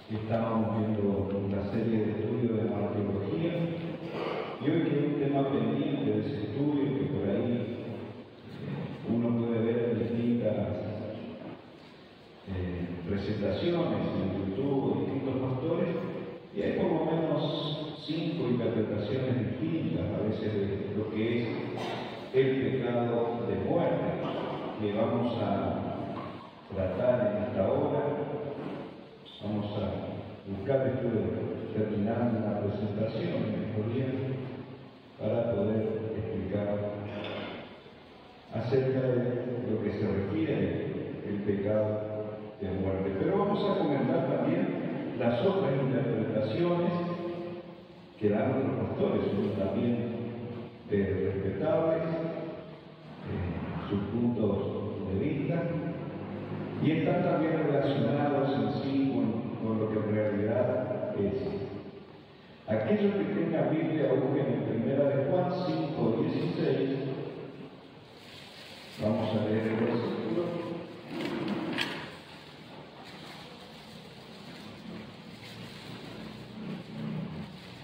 Estábamos viendo una serie de estudios de martirología y hoy que hay un tema pendiente de ese estudio que por ahí uno puede ver en distintas presentaciones en YouTube de distintos pastores y hay por lo menos 5 interpretaciones distintas a veces de lo que es el pecado de muerte que vamos a tratar en esta hora. Vamos a buscar después de terminar la presentación mejor bien para poder explicar acerca de lo que se refiere el pecado de muerte. Pero vamos a comentar también las otras interpretaciones que dan los pastores, son también respetables, sus puntos de vista, y están también relacionados en sí con lo que en realidad es. Aquellos que tengan Biblia busquen en 1 de Juan 5:16. Vamos a leer el versículo.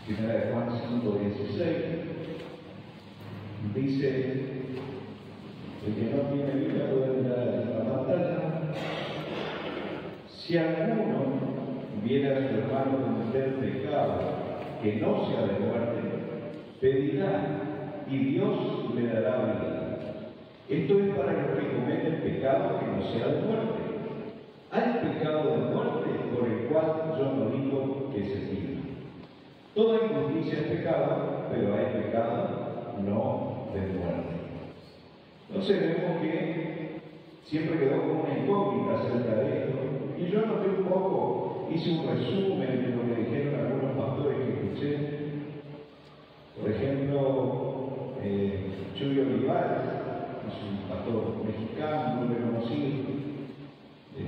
1 de Juan 5:16 dice, el que no tiene Biblia puede mirar en la pantalla. Si alguno viene a su hermano cometer pecado que no sea de muerte, pedirá y Dios le dará vida. Esto es para los que cometen pecado que no sea de muerte. Hay pecado de muerte por el cual yo no digo que se pida. Toda injusticia es pecado, pero hay pecado no de muerte. Entonces vemos que siempre quedó como una incógnita acerca de esto. Y yo noté un poco, hice un resumen de lo que dijeron algunos pastores que escuché. Por ejemplo, Chuy Olivares, es un pastor mexicano, muy reconocido,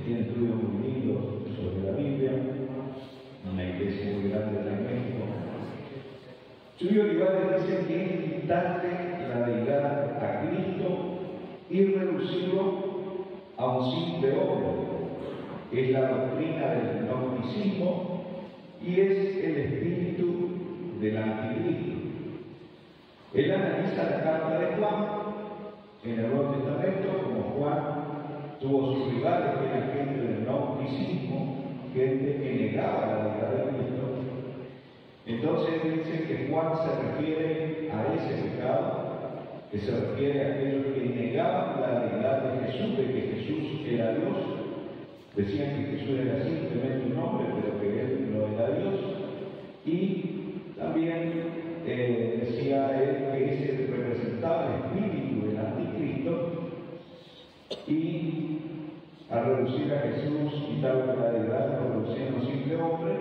tiene estudios muy lindos sobre la Biblia, una iglesia muy grande en México. Chuy Olivares dice que es quitarte la deidad a Cristo y reducirlo a un simple hombre. Es la doctrina del gnosticismo y es el espíritu del anticristo. Él analiza la carta de Juan en el Nuevo Testamento, como Juan tuvo sus rivales, que eran gente del gnosticismo, gente que negaba la deidad de Cristo. Entonces dice que Juan se refiere a ese pecado, que se refiere a aquellos que negaban la deidad de Jesús, de que Jesús era Dios. Decían que Jesús era simplemente un hombre, pero que él no era Dios. Y también decía él que ese representaba el espíritu del anticristo, y al reducir a Jesús, quitarle la deidad, reduciendo a un simple hombre,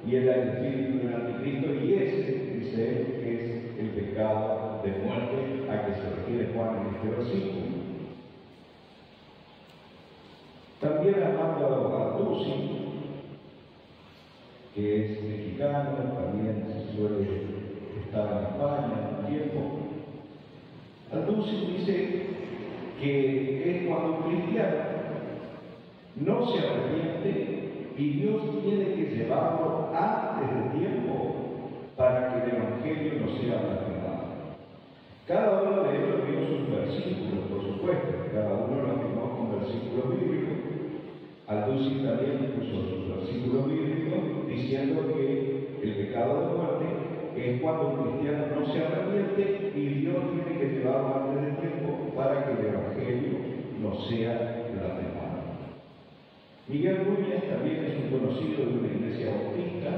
y era el espíritu del anticristo, y ese, dice él, que es el pecado de muerte a que se refiere Juan en este versículo. También Armando Artusi, que es mexicano, también suele estar en España un tiempo. Artusi dice que es cuando un cristiano no se arrepiente y Dios tiene que llevarlo antes del tiempo para que el Evangelio no sea blasfemado. Cada uno de ellos dio sus versículos, por supuesto, cada uno lo afirmó con versículos bíblicos. Artusi también puso sus versículos bíblicos diciendo que el pecado de muerte es cuando un cristiano no se arrepiente y Dios tiene que llevarlo antes del tiempo para que el Evangelio no sea blasfemado. Miguel Núñez también es un conocido de una iglesia bautista,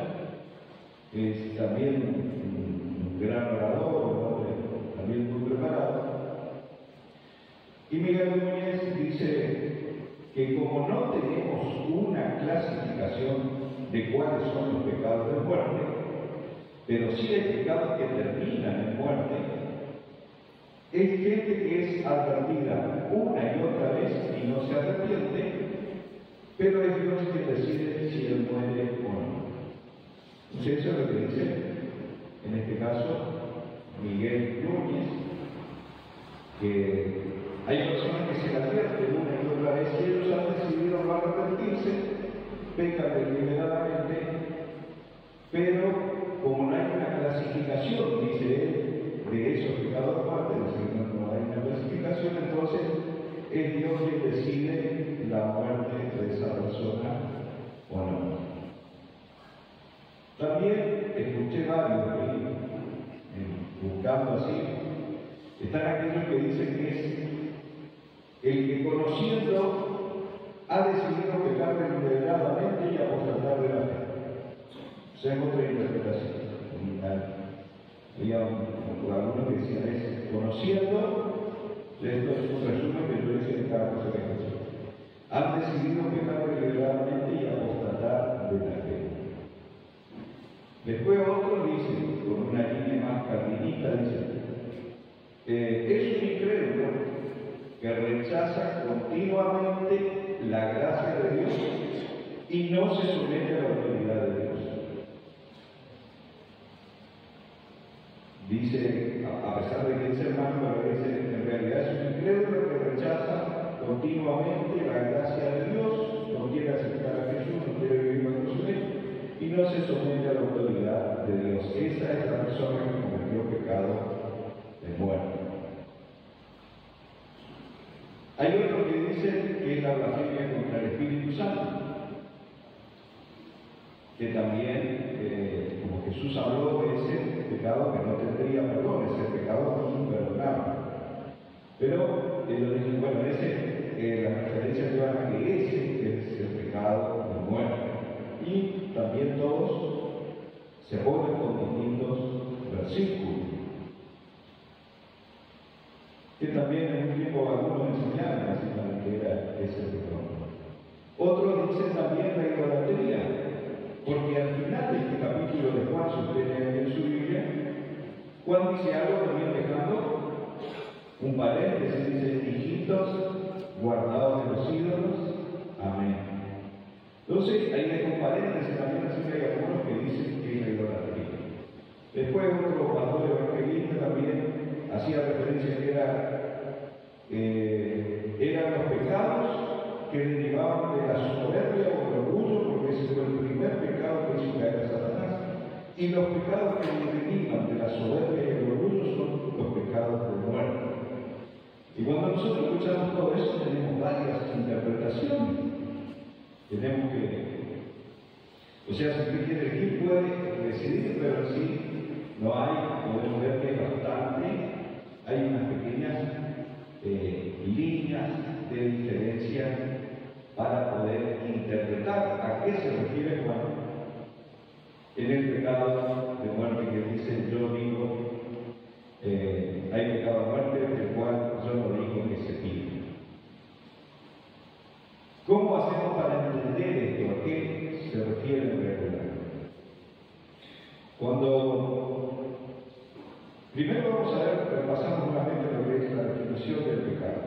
es también un gran orador, también muy preparado. Y Miguel Núñez dice que como no tenemos una clasificación de cuáles son los pecados de muerte, pero sí hay pecados que terminan en muerte, es gente que es advertida una y otra vez y no se arrepiente, pero es Dios que decide si él muere o no. Entonces eso es lo que dice, en este caso, Miguel Núñez, que hay personas que se advierten una y otra vez y ellos han decidido no arrepentirse, pecan deliberadamente, pero como no hay una clasificación, dice él, de esos pecados aparte, no hay una clasificación, entonces es Dios quien decide la muerte de esa persona o no. También escuché varios ahí, buscando así, están aquellos que dicen que es el que conociendo ha decidido pecar deliberadamente y apostatar de la fe. O sea, es otra interpretación. Había algunos que decían eso, conociendo, esto es un resumen que yo hice de cada cosa que escuché. Han decidido pecar deliberadamente y apostatar de la fe. Después otros dicen, con una línea más calvinista, dicen, es un incrédulo que rechaza continuamente la gracia de Dios y no se somete a la autoridad de Dios. Dice, a pesar de que es hermano, pero dice, en realidad es un incrédulo que rechaza continuamente la gracia de Dios, no quiere aceptar a Jesús, no quiere vivir bajo su ley y no se somete a la autoridad de Dios. Esa es la persona que cometió pecado de muerte. Hay otros que dicen que es la blasfemia contra el Espíritu Santo, que también, como Jesús habló de ese pecado que no tendría perdón, ese pecado imperdonable. Pero ellos dicen, bueno, la referencia que van a que ese es el pecado de muerte. Y también todos se ponen con distintos versículos, que también en un tiempo algunos enseñaron básicamente que era ese pecado. Otros dicen también la idolatría, porque al final de este capítulo de Juan, si ustedes leen en su Biblia, Juan dice algo también dejando un paréntesis, dice, hijitos guardados de los ídolos, amén. Entonces, ahí hay un paréntesis también, así que hay algunos que dicen que es la idolatría. Después otro pastor evangelista también hacía referencia que eran los pecados que derivaban de la soberbia o el orgullo, porque ese fue el primer pecado que hizo caer a Satanás. Y los pecados que derivan de la soberbia y el orgullo son los pecados de muerte. Y cuando nosotros escuchamos todo eso, tenemos varias interpretaciones. Tenemos que, o sea, si usted quiere elegir, puede decidir, pero sí, no hay, podemos ver que hay bastante, hay unas pequeñas líneas de diferencia para poder interpretar a qué se refiere Juan en el pecado de muerte que dice, yo digo, hay pecado de muerte, del cual yo no digo que se pide. ¿Cómo hacemos para entender esto? ¿A qué se refiere en realidad? Primero vamos a ver, repasamos nuevamente lo que es la definición del pecado.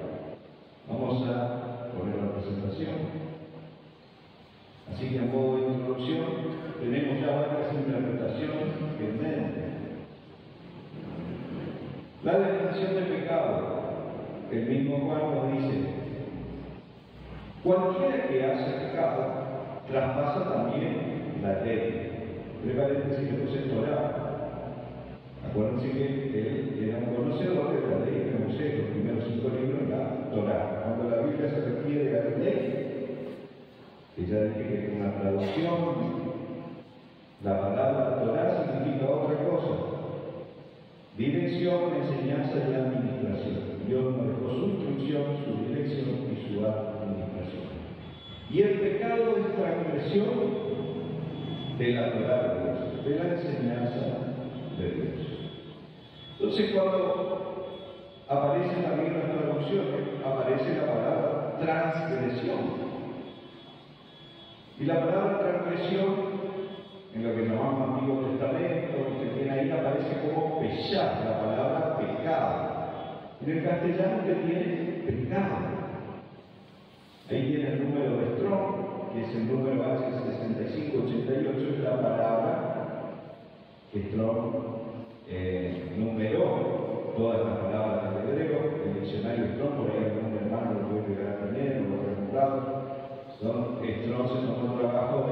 Vamos a poner la presentación. Así que a modo de introducción, tenemos ya varias interpretaciones que entienden. La definición del pecado, el mismo Juan nos dice, cualquiera que hace pecado traspasa también la ley. Entre paréntesis que puse Torah. Acuérdense que él era un conocedor de la ley de Moisés, los primeros 5 libros de la Torah. Cuando la Biblia se refiere a la ley, que ya dije que es una traducción, la palabra Torah significa otra cosa: dirección, enseñanza y administración. Dios nos dejó su instrucción, su dirección y su administración. Y el pecado es transgresión de la Torah de Dios, de la enseñanza de Dios. Entonces, cuando aparece también en las traducciones, aparece la palabra transgresión. Y la palabra transgresión, en lo que llamamos Antiguo Testamento, que tiene ahí, aparece como pechar, la palabra pecado. En el castellano que tiene pecado. Ahí tiene el número de Strong, que es el número H6588, es la palabra que Strong numeró todas las palabras del hebreo. El diccionario Strong, por ahí algún hermano lo puede llegar a tener, o lo ha comprado. Strong se tomó el trabajo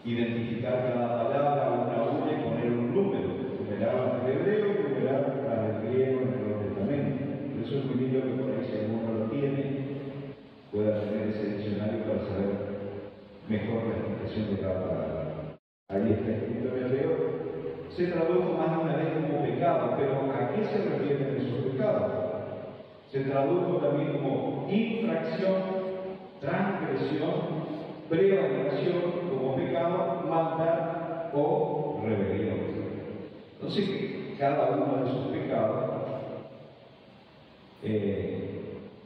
identificar cada palabra una a una y poner un número, numerar las del hebreo y numerar las del griego en el Nuevo Testamento. Por eso es muy lindo que por ahí, si alguno lo tiene, pueda tener ese diccionario para saber mejor la explicación de cada palabra. Ahí está escrito en hebreo. Se tradujo más de una vez como pecado, pero ¿a qué se refieren esos pecados? Se tradujo también como infracción, transgresión, prevaricación, como pecado, maldad o rebelión. Entonces, cada uno de esos pecados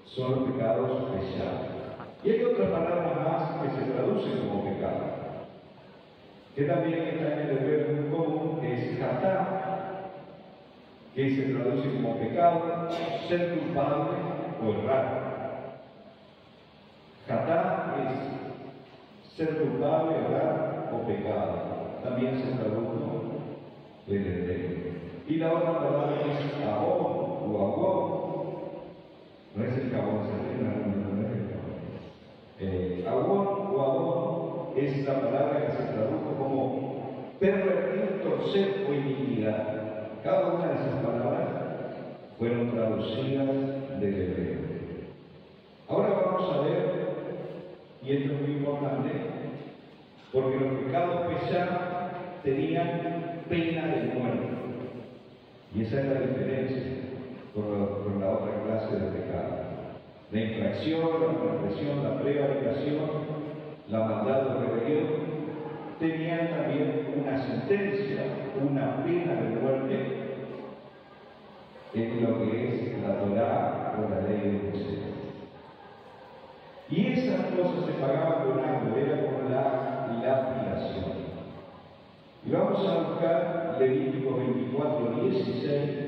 son los pecados pesados. Y hay otras palabras más que se traducen como pecado, que también está en el hebreo muy común, que es hatá, que se traduce como pecado, ser culpable o errar. Hatá es ser culpable, errar o pecado. También se tradujo del hebreo. Y la otra palabra es ahón o agón. No es el jabón, no es el jabón. Agón o agón es la palabra que se tradujo como pervertir, torcer o iniquidad. Cada una de esas palabras fueron traducidas del hebreo. Ahora vamos a ver, y esto es muy importante, porque los pecados pesados tenían pena de muerte. Y esa es la diferencia con la otra clase de pecado. La infracción, la transgresión, la prevaricación, la maldad o rebelión tenían también una sentencia, una pena de muerte en lo que es la Torá o la ley de Moisés. Y esas cosas se pagaban con algo, era con la lapidación. Y vamos a buscar Levítico 24:16.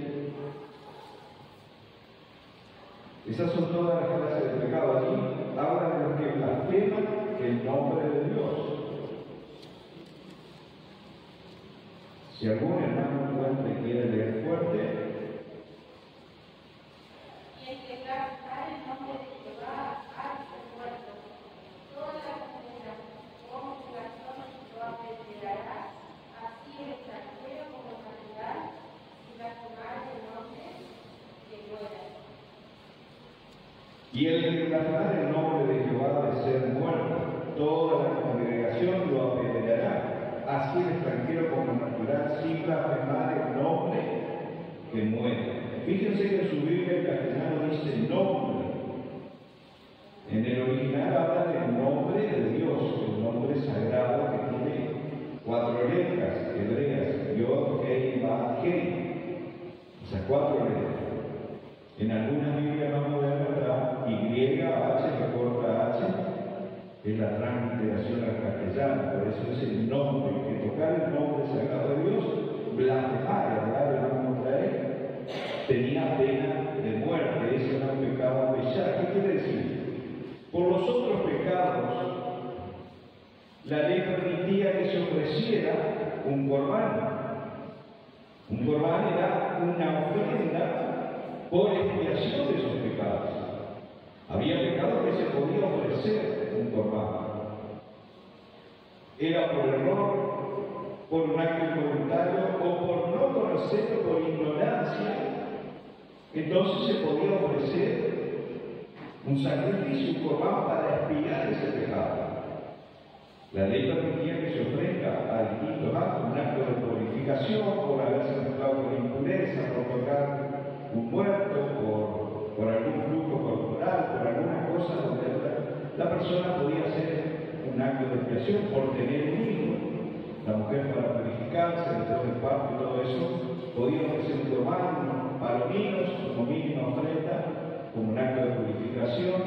Esas son todas las clases de pecado. Allí hablan de los que blasfeman el nombre de Dios. Si algún hermano fuerte quiere leer fuerte. Y el que blasfemar el nombre de Jehová al muerto, toda la congregación lo apedreará, así el extranjero como el natural, y blasfemar el nombre que muera. Y el que blasfemar el nombre de Jehová de ser muerto, toda la congregación lo apedreará, así el extranjero como el natural, sin blasfemar el nombre que muere. Fíjense que en su Biblia en castellano dice nombre. En el original habla del nombre de Dios, el nombre sagrado que tiene 4 letras hebreas, Yod, Hei, Vav, Hei. Esas 4 letras. En algunas Biblias más modernas está Y, H, que corta H, es la transliteración al castellano, por eso es el nombre, que tocar el nombre sagrado de Dios, blasfemar, hablar el nombre contra él, tenía pena de muerte. Ese era un pecado pesado. ¿Qué quiere decir? Por los otros pecados, la ley permitía que se ofreciera un corbán. Un corbán era una ofrenda por expiación de esos pecados. Había pecados que se podía ofrecer un corbán. Era por error, por un acto involuntario o por no conocerlo, por ignorancia. Entonces se podía ofrecer un sacrificio, un corbán para expiar ese pecado. La ley permitía que se ofrezca a distintos actos, un acto de purificación, por haberse mezclado con impureza, por tocar un muerto, por algún flujo corporal, por alguna cosa donde la persona podía hacer un acto de expiación, por tener un hijo. La mujer, para purificarse después del parto y todo eso, podía ofrecer un corbán, palominos como mínima ofrenda, como un acto de purificación,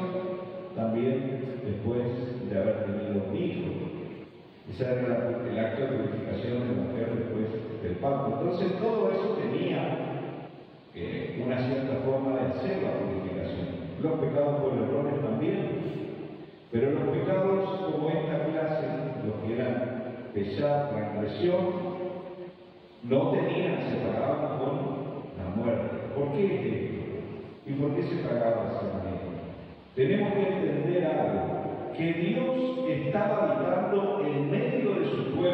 también después de haber tenido un hijo. Ese era el acto de purificación de la mujer después del parto. Entonces todo eso tenía una cierta forma de hacer la purificación. Los pecados por errores también, pero los pecados como esta clase, los que eran pecado, transgresión, no tenían, se pagaban con la muerte. ¿Por qué esto? ¿Y por qué se pagaba de esa manera? Tenemos que entender algo, que Dios estaba habitando en medio de su pueblo.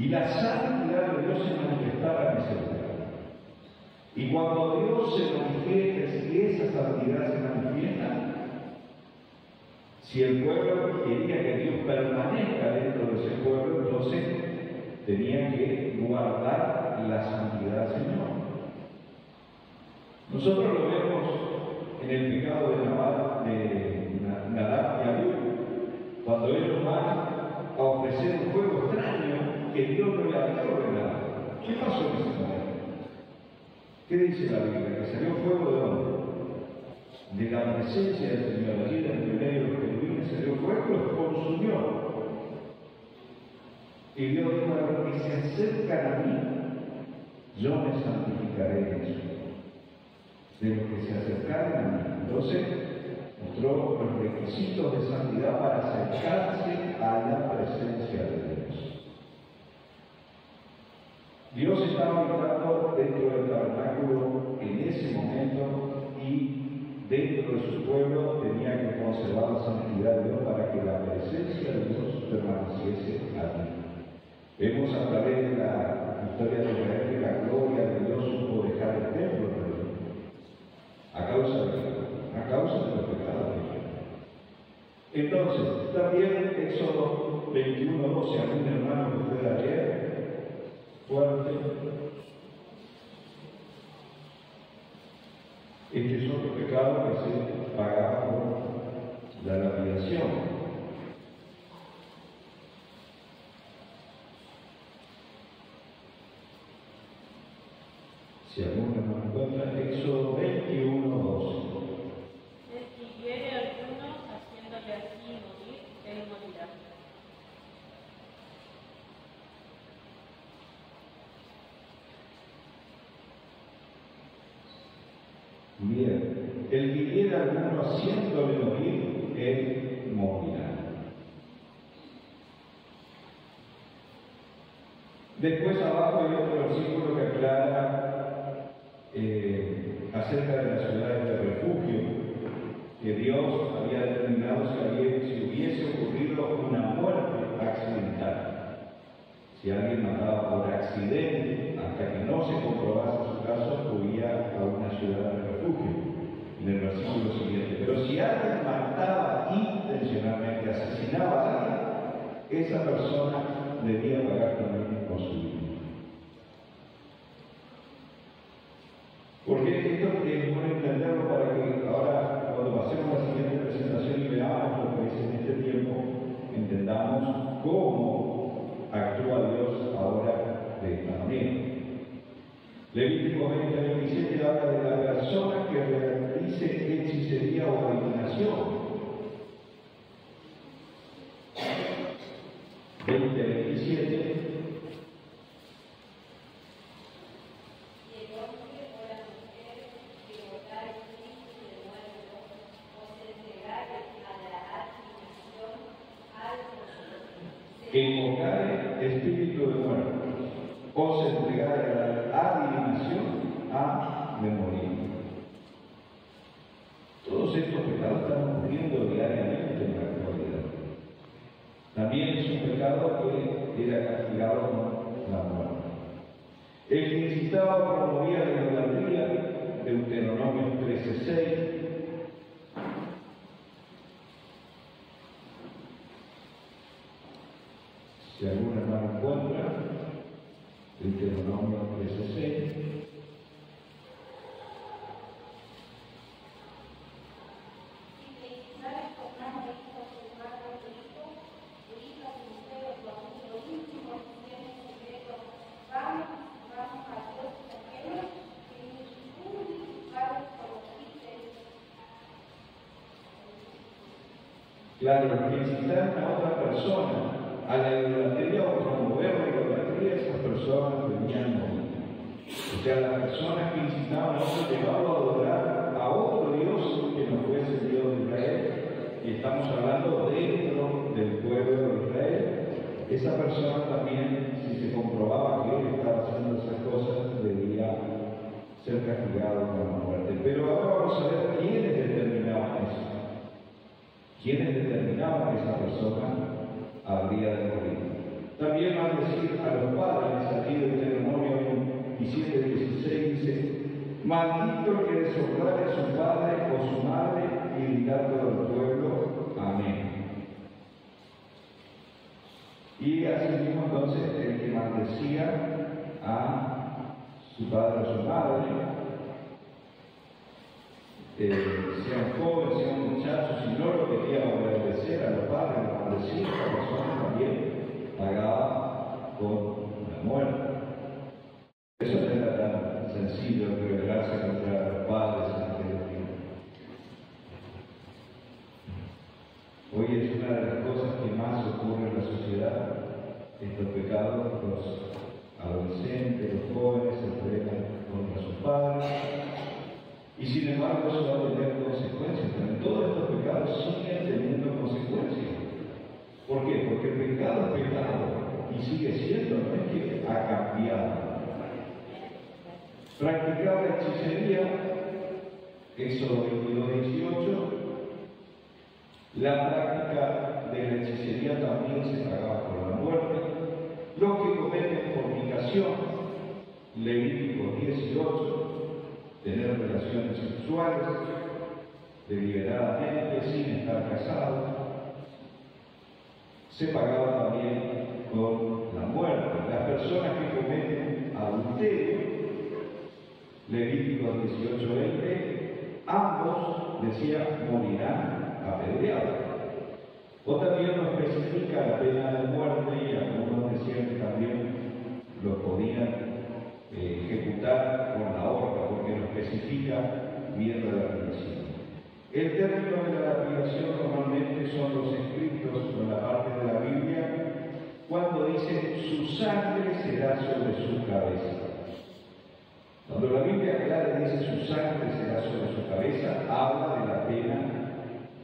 Y la santidad de Dios se manifestaba en ese lugar. Y cuando Dios se manifiesta, si esa santidad se manifiesta, si el pueblo quería que Dios permanezca dentro de ese pueblo, entonces tenía que guardar la santidad del Señor. Nosotros lo vemos en el pecado de Nadab y Abiú, cuando ellos van a ofrecer un fuego extraño que Dios no le había ordenado. ¿Qué pasó en ese momento? ¿Qué dice la Biblia? Que salió fuego de dónde? De la presencia del Señor. Allí en el medio de los querubines salió fuego y los consumió. Y Dios dijo: a los que se acercan a mí, yo me santificaré de ellos. De los que se acercaron a mí. Entonces, mostró los requisitos de santidad para acercarse a la presencia de Dios. Dios estaba habitando dentro del tabernáculo en ese momento y dentro de su pueblo tenía que conservar la santidad de Dios para que la presencia de Dios permaneciese allí. Vemos a través de la historia de Israel que la gloria de Dios supo dejar el templo de Dios a causa de los pecados de Israel. Entonces, también Éxodo 21:12, algún hermano que pueda leer fuerte. Este es otro pecado que se pagaba por la lapidación. Si alguno no encuentra, Éxodo 21:12. El que hiere a alguno haciéndole así morir, él morirá. Bien, el que hiere a alguno haciéndole morir, él morirá. Después abajo hay otro versículo que aclara acerca de las ciudades de refugio, que Dios había determinado si hubiese ocurrido una muerte accidental. Si alguien mataba por accidente, hasta que no se comprobase su caso, huía a una ciudad de refugio, en el versículo siguiente. Pero si alguien mataba intencionalmente, asesinaba a alguien, esa persona debía pagar también con su vida. Porque esto es bueno entenderlo para que ahora, cuando pasemos a la siguiente presentación y veamos lo que es en este tiempo, entendamos cómo actúa Dios ahora de esta manera. Levítico 20:27 habla de la persona que realice hechicería o adivinación. 20:27. Que invocare espíritu de muerte o se entregare a la adivinación, ha de morir. Todos estos pecados están ocurriendo diariamente en la actualidad. También es un pecado que era castigado con la muerte. El que incitaba o promovía la idolatría, Deuteronomio 13:6. Si alguna hermano encuentra, Deuteronomio 13:6. Claro, que incitar a otra persona a la idolatría o promover la idolatría, esas personas debían morir. O sea, las personas que incitaban a otro llevado a adorar a otro Dios que no fuese el Dios de Israel, y estamos hablando dentro del pueblo de Israel, esa persona también, si se comprobaba que él estaba haciendo esas cosas, debía ser castigado con la muerte. Pero ahora vamos a ver quiénes determinaban eso. ¿Quiénes determinaban que esa persona habría de morir? También maldecir a los padres, aquí del Deuteronomio 17:16 dice: maldito el que deshonrare a su padre o su madre, y dirá todo el pueblo: amén. Y así mismo entonces el que maldecía a su padre o su madre, sean jóvenes, sean muchachos, si no lo quería obedecer a los padres, lo maldecía, esa persona también pagaba con la muerte. Eso no era tan sencillo rebelarse contra los padres en aquel tiempo. Hoy es una de las cosas que más ocurre en la sociedad. Estos pecados, los adolescentes, los jóvenes se entregan contra sus padres, y sin embargo eso va a tener consecuencias. Pero todos estos pecados siguen teniendo consecuencias. ¿Por qué? Porque el pecado es pecado y sigue siendo, no es que ha cambiado. Practicar la hechicería, Éxodo 22:18, la práctica de la hechicería también se pagaba por la muerte. Los que cometen fornicación, Levítico 18, tener relaciones sexuales deliberadamente sin estar casados, se pagaba también con la muerte. Las personas que cometen adulterio, Levítico 18:20, ambos, decía, morirán apedreados. O también nos especifica la pena de muerte, y algunos decían que también lo podían ejecutar con la horca, porque lo especifica bien la lapidación. El término de la lapidación normalmente son los escritos en la parte de la Biblia cuando dice: su sangre será sobre su cabeza. Cuando la Biblia clara dice: su sangre será sobre su cabeza, habla de la pena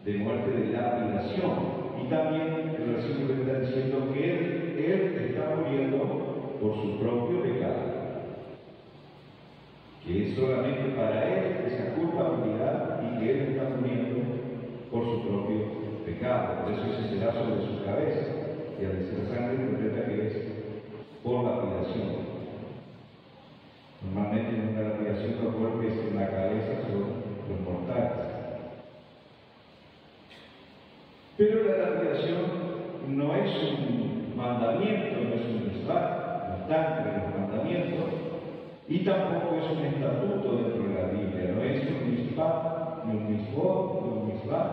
de muerte de lapidación. Y también el versículo está diciendo que él está muriendo por su propio pecado, que es solamente para él esa culpabilidad, y que él está muriendo por su propio pecado. Por eso ese será sobre su cabeza, y al decir sangre interpreta que es por lapidación. Normalmente en una lapidación los golpes en la cabeza son los mortales. Pero la lapidación no es un mandamiento, no es un mitzvah, no está entre los mandamientos, y tampoco es un estatuto dentro de la Biblia, no es un mitzvah, ni un mitzvot, ni un mitzvah,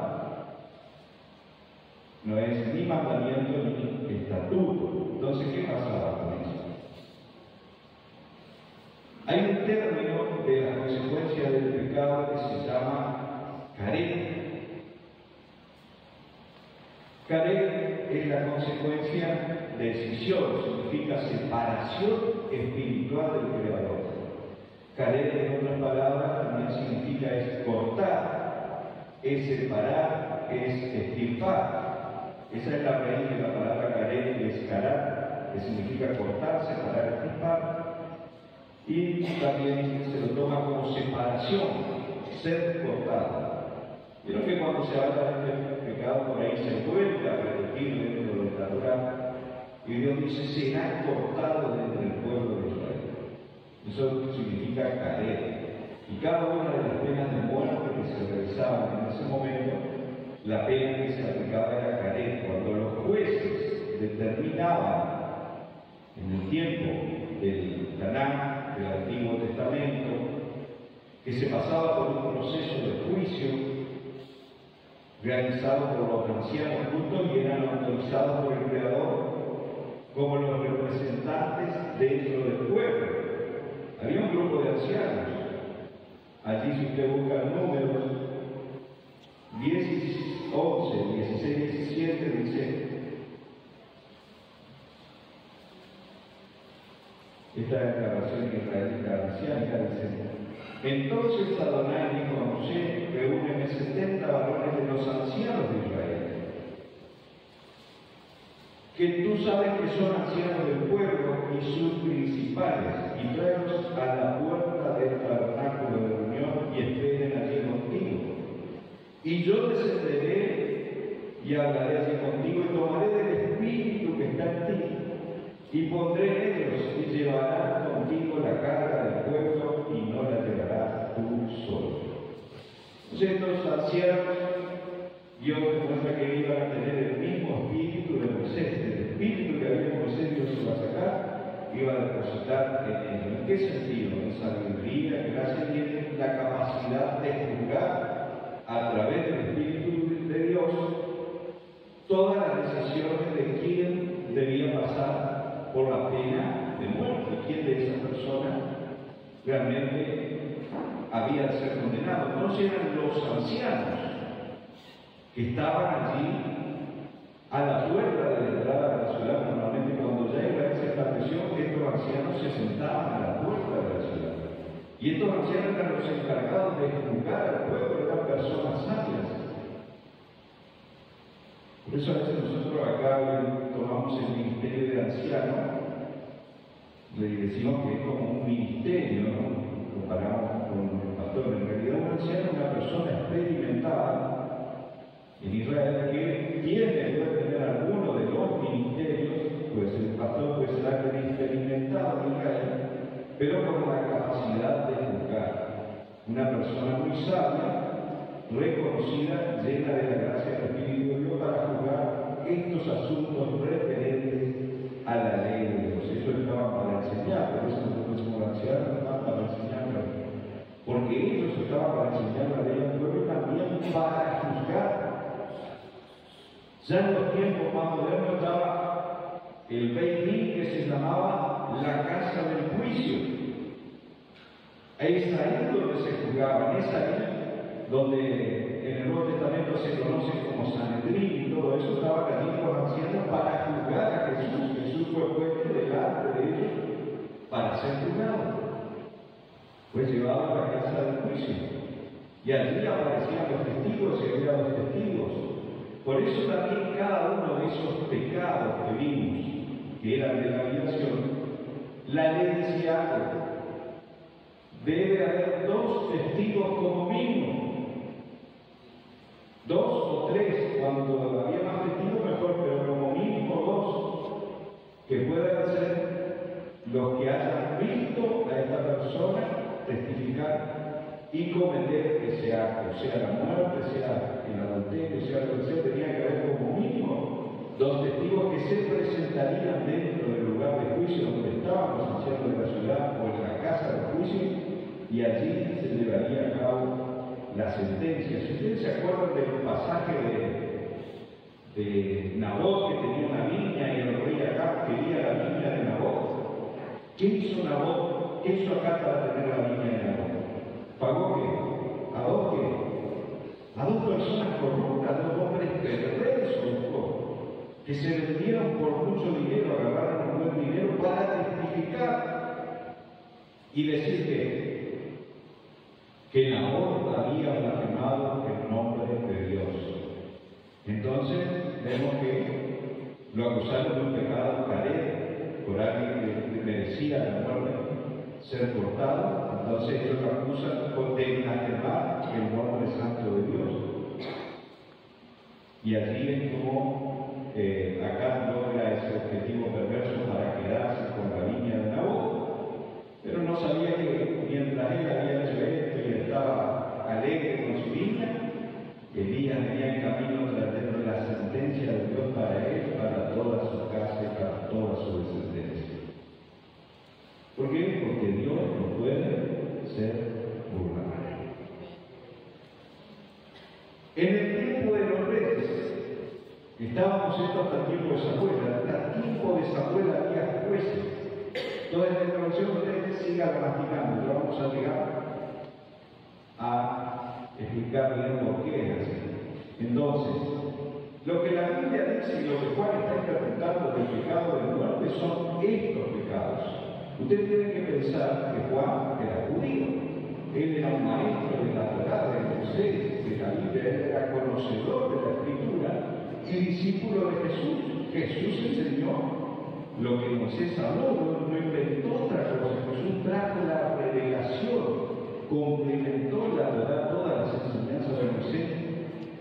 no es ni mandamiento ni estatuto. Entonces, ¿qué pasaba con eso? Hay un término de la consecuencia del pecado que se llama caret. Caret es la consecuencia de escisión, significa separación espiritual del Creador. Caret, en otras palabras, también significa es cortar, es separar, es extirpar. Esa es la raíz de la palabra caret, que es carat, que significa cortar, separar, extirpar. Y también se lo toma como separación, ser cortado. Creo que cuando se habla de este pecado por ahí se vuelve a repetir dentro de la Torá, y Dios dice: será cortado dentro del pueblo de Israel. Eso significa caer. Y cada una de las penas de muerte que se realizaban en ese momento, la pena que se aplicaba era caer. Cuando los jueces determinaban en el tiempo del Tanaj, del Antiguo Testamento, que se pasaba por un proceso de juicio realizados por los ancianos justos y eran autorizados por el Creador como los representantes dentro del pueblo. Había un grupo de ancianos. Allí, si usted busca números 10, 11, 16, 17, dice: esta declaración israelita anciana dice: entonces Adonai dijo a Moshe: reúneme 70 varones de los ancianos de Israel, que tú sabes que son ancianos del pueblo y sus principales, y tráelos a la puerta del tabernáculo de reunión y esperen allí contigo. Y yo descenderé y hablaré allí contigo, y tomaré del espíritu que está en ti y pondré en ellos y llevarán contigo la carga del pueblo y no la llevarás tú solo. Entonces estos ancianos, Dios demuestra que iban a tener el mismo espíritu de Moisés, el espíritu que había en Moisés Dios se va a sacar, iba a depositar en ellos. ¿En qué sentido? En sabiduría, gracia y la capacidad de juzgar a través del espíritu de Dios todas las decisiones de quién debía pasar por la pena de muerte, quién de esa persona realmente había de ser condenado. Entonces eran los ancianos que estaban allí a la puerta de la entrada de la ciudad. Normalmente cuando ya Israel se estableció, estos ancianos se sentaban a la puerta de la ciudad. Y estos ancianos eran los encargados de juzgar al pueblo, eran personas sabias. Por eso a veces nosotros acá tomamos el ministerio de ancianos, le decimos que es como un ministerio, ¿no? Comparamos con el pastor. En realidad un anciano es una persona experimentada en Israel que puede tener alguno de los ministerios, pues el pastor puede ser alguien experimentado en Israel, pero con la capacidad de juzgar. Una persona muy sabia, reconocida, llena de la gracia del Espíritu de Dios para juzgar estos asuntos referentes a la ley de Dios. Eso estaban para enseñar, por eso nosotros como ancianos estaban para enseñar la ley. Porque ellos estaban para enseñar la ley al pueblo y también para juzgar. Ya en los tiempos más modernos estaba el Beit Din, que se llamaba la casa del juicio. Es ahí donde se juzgaban, es ahí donde en el Nuevo Testamento se conoce como Sanedrín y todo eso. Estaban allí los ancianos para juzgar a Jesús. Jesús fue puesto delante de ellos para ser juzgado. Fue llevado a la casa del juicio. Y allí aparecían los testigos y había los testigos. Por eso también cada uno de esos pecados que vimos, que eran de la violación, la ley decía algo. Debe haber 2 testigos como mínimo. 2 o 3, cuando había más testigos mejor, pero como mínimo 2, que puedan ser los que hayan visto a esta persona testificar y cometer ese acto, sea la muerte, sea el adulterio, sea lo que sea. Tenía que haber como mínimo 2 testigos que se presentarían dentro del lugar de juicio donde estaban los ancianos de la ciudad o en la casa del juicio, y allí se llevaría a cabo la sentencia. Si ustedes se acuerdan del pasaje de Nabot, que tenía una viña y el rey Acab quería la viña de Nabot. ¿Qué hizo Nabot? ¿Qué hizo Acab para tener la viña de Nabot? ¿Pagó qué? ¿A 2 qué? A 2 personas corruptas, 2 hombres perversos, que se vendieron por mucho dinero, agarraron un buen dinero para testificar y decir que Nabot había blasfemado el nombre de Dios. Entonces vemos que lo acusaron de un pecado careta por alguien que merecía la muerte, ser cortado. Entonces ellos lo acusan de blasfemar el nombre santo de Dios. Y allí es como acá logra ese objetivo perverso para quedarse con la viña de Nabot. Pero no sabía que mientras él había hecho esto y estaba alegre con su viña, Elías venía en camino trayendo la sentencia de Dios para él, para toda su casa y para toda su descendencia. ¿Por qué? Porque Dios no puede ser burlado. En el tiempo de los reyes, estábamos hasta el tiempo de Samuel. Hasta el tiempo de Samuel había jueces. Toda esta introducción ustedes sigan practicando. Ya vamos a llegar a explicar bien por qué es así. Entonces, lo que la Biblia dice y lo que Juan está interpretando del pecado de muerte son estos pecados. Ustedes tienen que pensar que Juan era judío. Él era un maestro de la Torá, de Moisés, de la Biblia. Él era conocedor de la Escritura y discípulo de Jesús. Jesús enseñó lo que Moisés habló, no inventó otra cosa. Jesús trajo la revelación, complementó la verdad, todas las enseñanzas de Moisés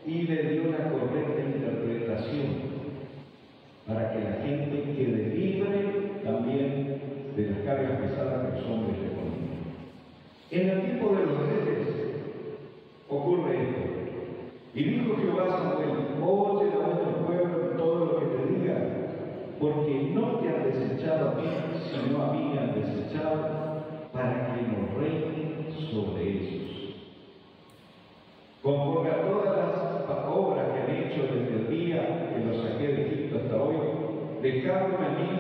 y le dio la correcta interpretación para que la gente quede libre también de las cargas pesadas que los hombres le ponen. En el tiempo de los reyes ocurre esto. Y dijo Jehová a Samuel: oye la voz del pueblo en todo lo que te diga, porque no te han desechado a mí, sino a mí han desechado, para que no reine sobre ellos. Conforme a todas las obras que han hecho desde el día que los saqué de Egipto hasta hoy, dejándome a mí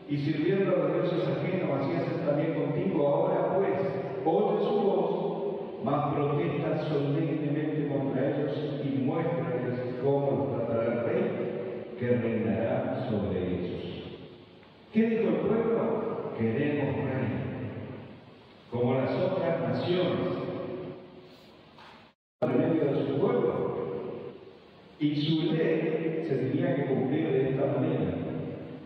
y sirviendo a los dioses ajenos, así hacen también contigo. Ahora pues, oye su voz, mas protesta solemnemente contra ellos y muéstrales cómo los tratará el rey que reinará sobre ellos. ¿Qué dijo el pueblo? Queremos rey, como las otras naciones, en medio de su pueblo. Y su ley se tenía que cumplir de esta manera.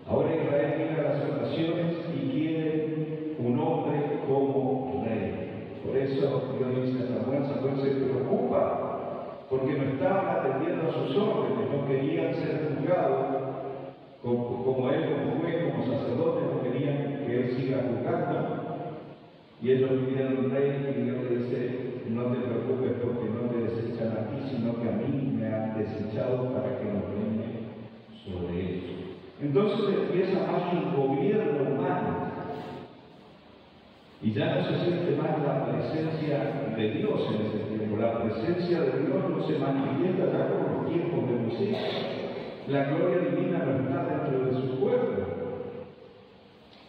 Ahora Israel mira las naciones y quiere un hombre como rey. Por eso Dios dice a Samuel se preocupa, porque no estaban atendiendo a sus órdenes, no querían ser juzgados como él, como juez, como sacerdote, no querían que él siga juzgando. Y ellos pidieron un rey y Dios le dice: no te preocupes porque no te desechan a ti, sino que a mí me han desechado para que no reine sobre ellos. Entonces empieza más un gobierno humano. Y ya no se siente más la presencia de Dios en ese tiempo. La presencia de Dios no se manifiesta ya como los tiempos de Moisés. La gloria divina no está dentro de su pueblo.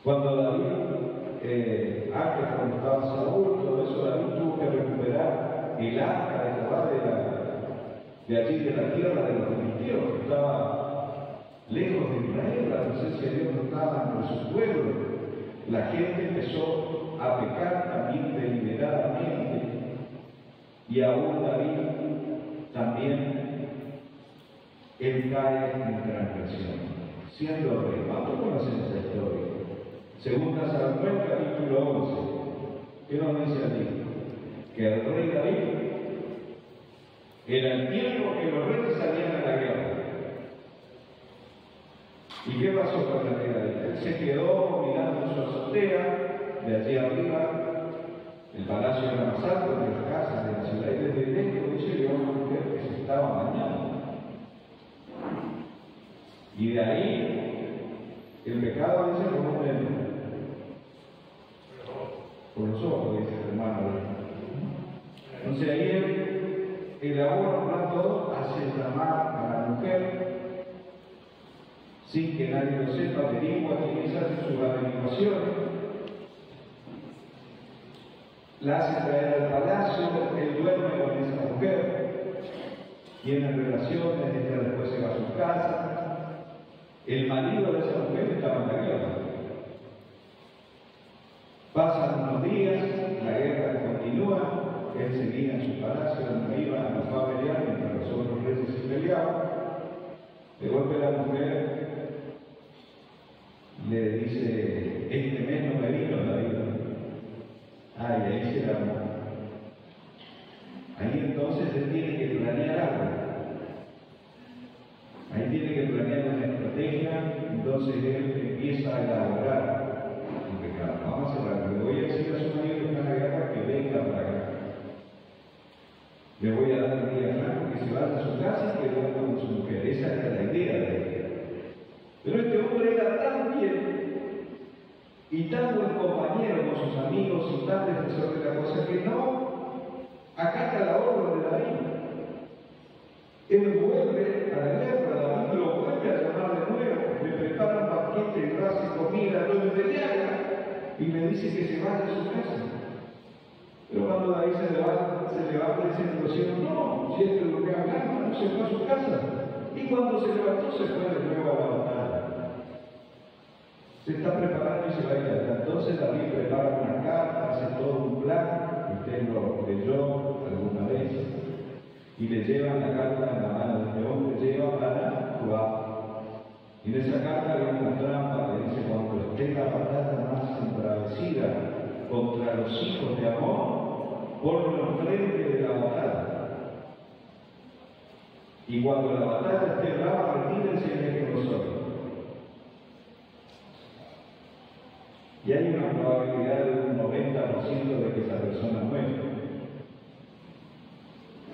Cuando David, antes cuando estaba Saúl, todo eso, David tuvo que recuperar el arca de Jehová de allí, de la tierra de los filisteos, que estaba lejos de Israel. La presencia de Dios no estaba en su pueblo. La gente empezó a pecar también deliberadamente, y aún David también, él cae en transgresión, siendo rey. ¿Cuántos conocen esa historia? Segunda Samuel, capítulo 11. ¿Qué nos dice allí? Que el rey David era el tiempo que los reyes salían a la guerra. ¿Y qué pasó con el rey David? Él se quedó mirando su azotea, de allí arriba, el palacio era más alto de las casas de la ciudad, y desde dentro dice que una mujer que se estaba bañando. Y de ahí, el pecado dice como por los ojos, dice el hermano. Entonces ahí él elabora un plan todo, hace llamar a la mujer, sin que nadie lo sepa, averigua quién es, hace sus averiguaciones, la hace traer al palacio, él duerme con esa mujer, tiene relaciones, ella después se va a su casa. El marido de esa mujer estaba en la guerra. Pasan unos días, la guerra continúa, él seguía en su palacio, donde iba, no fue a pelear, mientras los otros reyes se peleaban. De golpe la mujer le dice: este mes no me vino David. Ay, ahí se la mujer. Ahí entonces él tiene que planear algo. Ahí tiene que planear una estrategia. Entonces él empieza a elaborar. Vamos a cerrar. Le voy a decir a su marido que está en la guerra que venga para acá. Le voy a dar un día franco que se vaya a su casa y que duerma con su mujer. Esa era la idea de él. Pero este hombre era tan bien y tan buen compañero con sus amigos y tan defensor de la cosa que no acata la orden de David. Él vuelve a la guerra, David lo vuelve a llamar de nuevo, le prepara un banquete de grasa y comida, lo envenena y le dice que se vaya a su casa. Pero cuando David se levanta diciendo: no, si es lo que hablamos, no se fue a su casa. Y cuando se levantó se fue de nuevo a la batalla. Se está preparando y se va a ir allá. Entonces David prepara una carta, hace todo un plan, usted lo leyó alguna vez, y le llevan la carta en la mano de este hombre, lleva para Joab. Y en esa carta hay una trampa que dice: cuando esté la batalla más embravecida contra los hijos de Amón, ponlo enfrente de la batalla. Y cuando la batalla esté brava, retírense y dejen los ojos. y hay una probabilidad de un 90% de que esa persona muera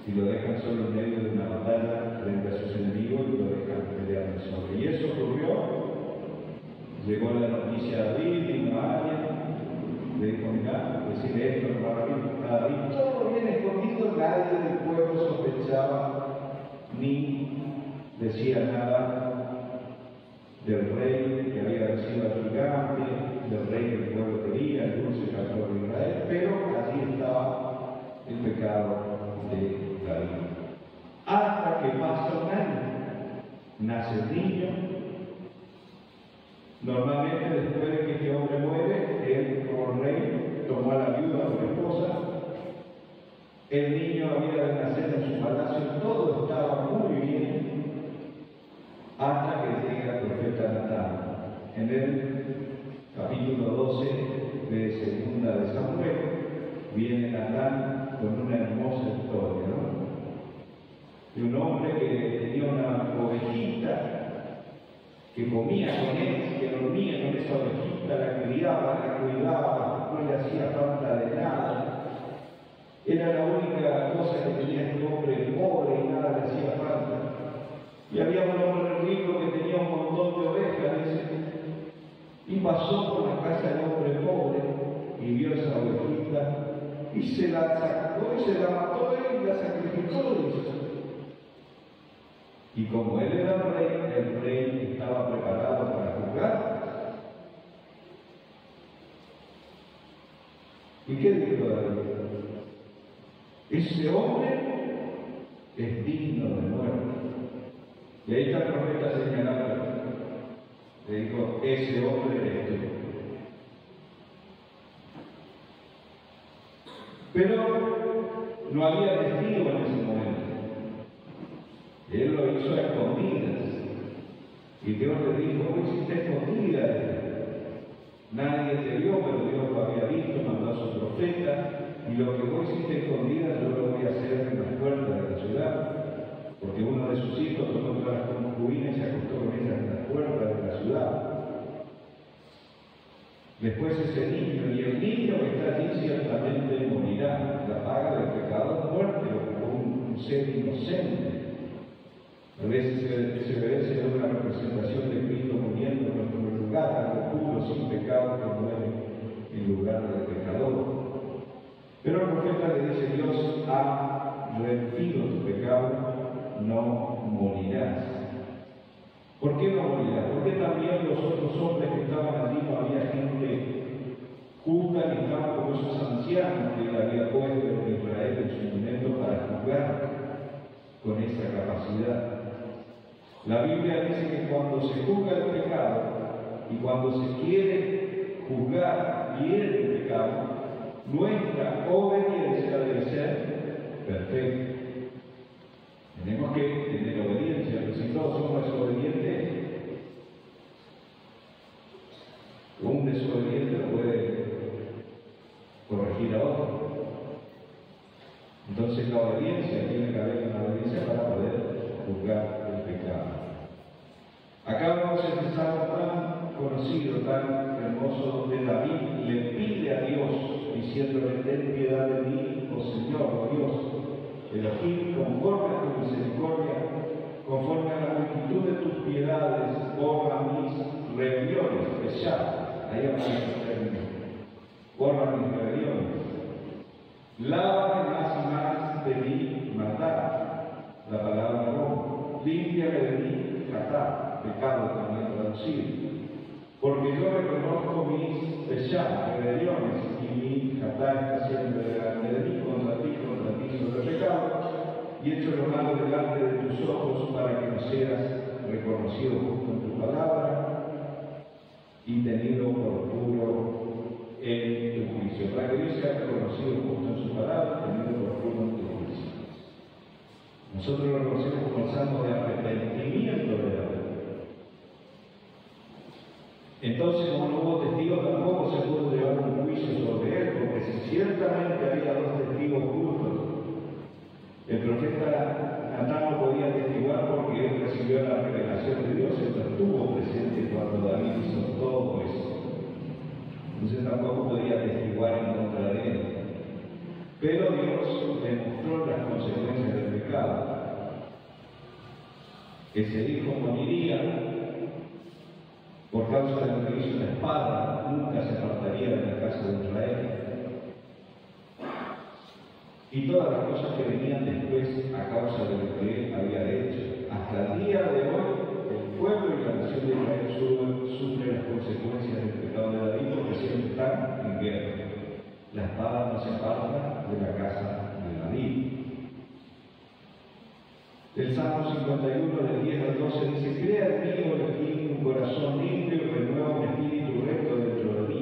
si lo dejan solo en medio de una batalla frente a sus enemigos y lo dejan peleando solo. Y eso ocurrió. Llegó la noticia a David, vino a alguien, le dijo: mirá, decirle esto a David, todo bien escondido, nadie del pueblo sospechaba ni decía nada del rey que había vencido al gigante, del rey que el pueblo quería, el dulce pastor de Israel, pero allí estaba el pecado de David. Hasta que pasa un año, nace el niño. Normalmente, después de que este hombre muere, él, como rey, tomó a la viuda como esposa. El niño había de nacer en su palacio, todo estaba muy bien, hasta que llega el profeta Natán. En el capítulo 12 de Segunda de Samuel, viene Natán con una hermosa historia, ¿no? De un hombre que tenía una ovejita, que comía con él, que dormía con esa ovejita, la criaba, la cuidaba, no le hacía falta de nada. Era la única cosa que tenía este hombre pobre y nada le hacía falta. Y había un hombre rico que tenía un montón de ovejas, y pasó por la casa del hombre pobre y vio esa ovejita y se la sacó y se la mató él y la sacrificó. Y como él era el rey estaba preparado para juzgar. ¿Y qué dijo David? Ese hombre es digno de muerte. Y ahí está el profeta señalando. Le dijo: ese hombre eres tú. Pero no había testigo en ese momento. Él lo hizo a escondidas. Y Dios le dijo: vos hiciste a escondidas. Nadie te vio, pero Dios lo había visto, mandó a su profeta. Y lo que vos hiciste a escondidas, yo lo voy a hacer en las puertas de la ciudad. Porque uno de sus hijos tomó todas las concubinas y se acostó con ellas en las puertas de la ciudad. Después ese niño, y el niño que está allí ciertamente morirá. La paga del pecado es muerte, o un ser inocente. A veces ese bebé será una representación de Cristo muriendo en nuestro lugar, algo puro, sin pecado, que muere en lugar del pecador. Pero el profeta le dice: Dios ha remitido tu pecado, no morirás. ¿Por qué no morirás? Porque también los otros hombres que estaban allí, no había gente justa que estaban como esos ancianos que él había puesto en Israel en su momento para juzgar con esa capacidad. La Biblia dice que cuando se juzga el pecado y cuando se quiere juzgar bien el pecado, nuestra obediencia debe ser perfecta. Tenemos que tener obediencia, pero si todos somos desobedientes, un desobediente no puede corregir a otro. Entonces la obediencia, tiene que haber una obediencia para poder juzgar el pecado. Acá vemos este salmo tan conocido, tan hermoso de David, le pide a Dios, diciéndole: ten piedad de mí, oh Señor, oh Dios, Elohim, conforme a tu misericordia, conforme a la multitud de tus piedades, borra mis rebeliones, pesar, ahí aparece el término, borra mis rebeliones. Lávame más y más de mi maldad, la palabra no, límpiame de mi catá, pecado también traducido, porque yo reconozco mis pecados, rebeliones, y mi catá está siempre delante de mí, contra ti sobre pecado, y hecho lo malo delante de tus ojos para que no seas reconocido justo en tu palabra y tenido por puro en tu juicio, para que Dios sea reconocido justo en su palabra, tenido por puro en tu juicio. Nosotros lo conocemos como el salmo de arrepentimiento de David. Entonces, como no hubo testigos, tampoco se pudo llevar un juicio sobre él, porque si ciertamente había dos testigos justos, el profeta Natán no podía testiguar porque él recibió la revelación de Dios, él no estuvo presente cuando David hizo todo eso. Entonces Pero Dios le mostró las consecuencias del pecado. Ese hijo moriría por causa de lo que hizo la espada, nunca se apartaría de la casa de Israel. Y todas las cosas que venían después a causa de lo que él había hecho. Hasta el día de hoy, el pueblo y la nación de Israel sufren las consecuencias del pecado de David porque siempre están en guerra. La espada no se aparta de la casa de David. El Salmo 51, del 10 al 12, dice: Crea en mí, oh Elohim, un corazón limpio y renueva un espíritu recto dentro de mí.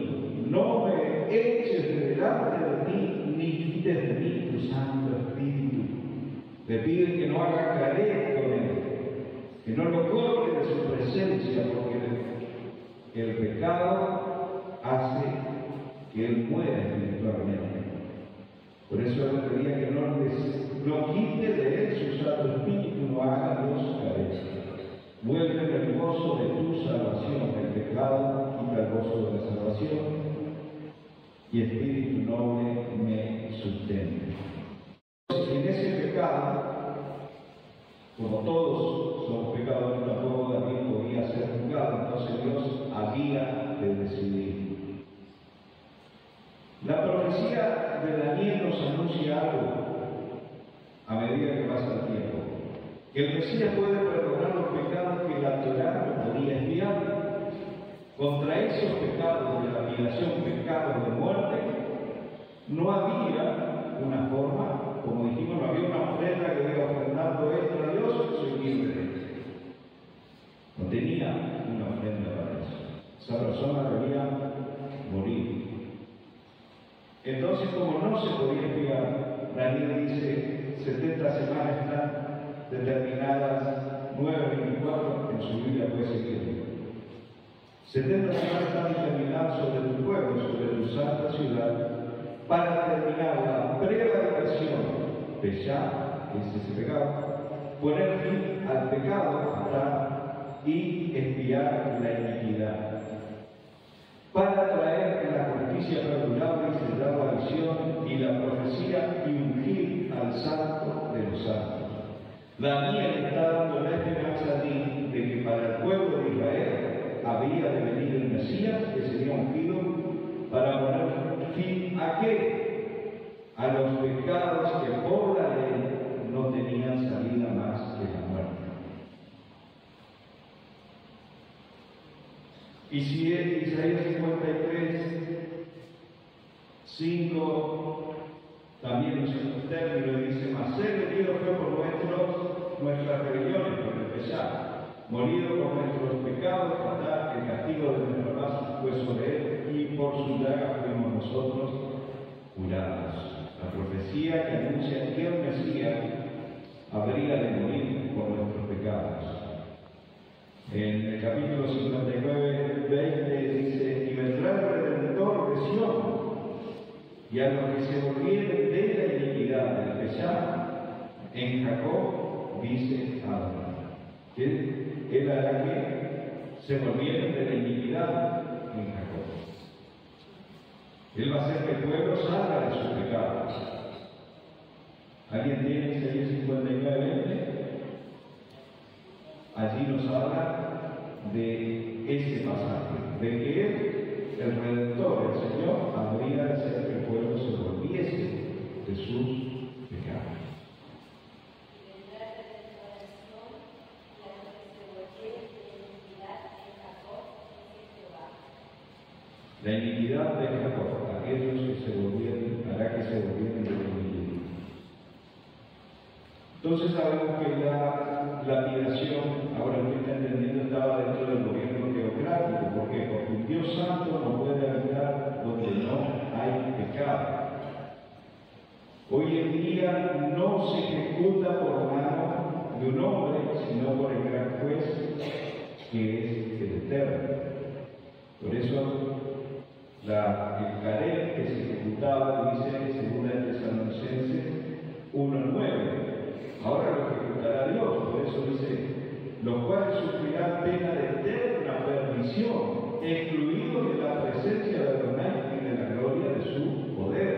No me eches de delante de mí, ni quites de mí tu santo espíritu. Le piden que no haga caer con él, que no lo corte de su presencia, porque el pecado hace que él muera espiritualmente. Por eso él pedía que no quite de él su santo espíritu, no haga Dios cabeza. Vuelve el gozo de tu salvación. El pecado quita el gozo de la salvación, y espíritu noble me sustente. En ese pecado, como todos somos pecadores, tampoco David podía ser juzgado, entonces Dios había de decidir. La profecía de Daniel nos anuncia algo a medida que pasa el tiempo: que el Mesías puede perdonar los pecados que la Torá no podía expiar. Contra esos pecados de la violación, pecados de muerte, no había una forma, como dijimos, no había una ofrenda que diga: ofrendando esto a Dios, soy libre. No tenía una ofrenda para eso. Esa persona debía morir. Entonces, como no se podía expiar, Daniel dice: 70 semanas están determinadas, 9:24, en su Biblia puede seguir. 70 semanas están determinadas sobre tu pueblo, sobre tu santa ciudad, para terminar la prevaricación, pechá, que es ese pecado, poner fin al pecado, matar, y expiar la iniquidad, para traer la justicia perdurable y sellar la visión y la profecía y ungir al santo de los santos. Daniel está dando la esperanza a ti de que para el pueblo de Israel había de venir el Mesías, que sería ungido para poner fin ¿a qué? A los pecados que por la ley no tenían salida más que la muerte. Y si es Isaías 53, 5, también usa un término y dice: mas ser herido fue por nuestras rebeliones, por el pecado, morido por nuestros pecados, fatal, el castigo de nuestra paz fue sobre él, y por su llaga fuimos nosotros curados. La profecía que anuncia que el Mesías habría de morir por nuestros pecados. En el capítulo 59, 20 dice: y vendrá el Redentor de Sion, y a los que se volvieren de la iniquidad del pecado, en Jacob dice Adonai. Él hará que se volvieran de la iniquidad en Jacob. Él va a hacer que el pueblo salga de sus pecados. ¿Alguien tiene Isaías 59, 20? Allí nos habla de ese pasaje, de que él, el Redentor, el Señor, habría de hacer que el pueblo se volviese de sus pecados. La iniquidad de Jacob, aquellos que se volvieron, hará que se volvieran de la iniquidad. Entonces sabemos que la lapidación, ahora lo que está entendiendo, estaba dentro del gobierno teocrático. ¿Por qué? Porque un Dios santo no puede habitar donde no hay pecado. Hoy en día no se ejecuta por mano de un hombre, sino por el gran juez, que es el Eterno. Por eso el carel que se ejecutaba, dice en 2 Tesalonicenses 1:9. Ahora lo ejecutará Dios, por eso dice: los cuales sufrirán pena de eterna perdición, excluidos de la presencia de Adonai y de la gloria de su poder.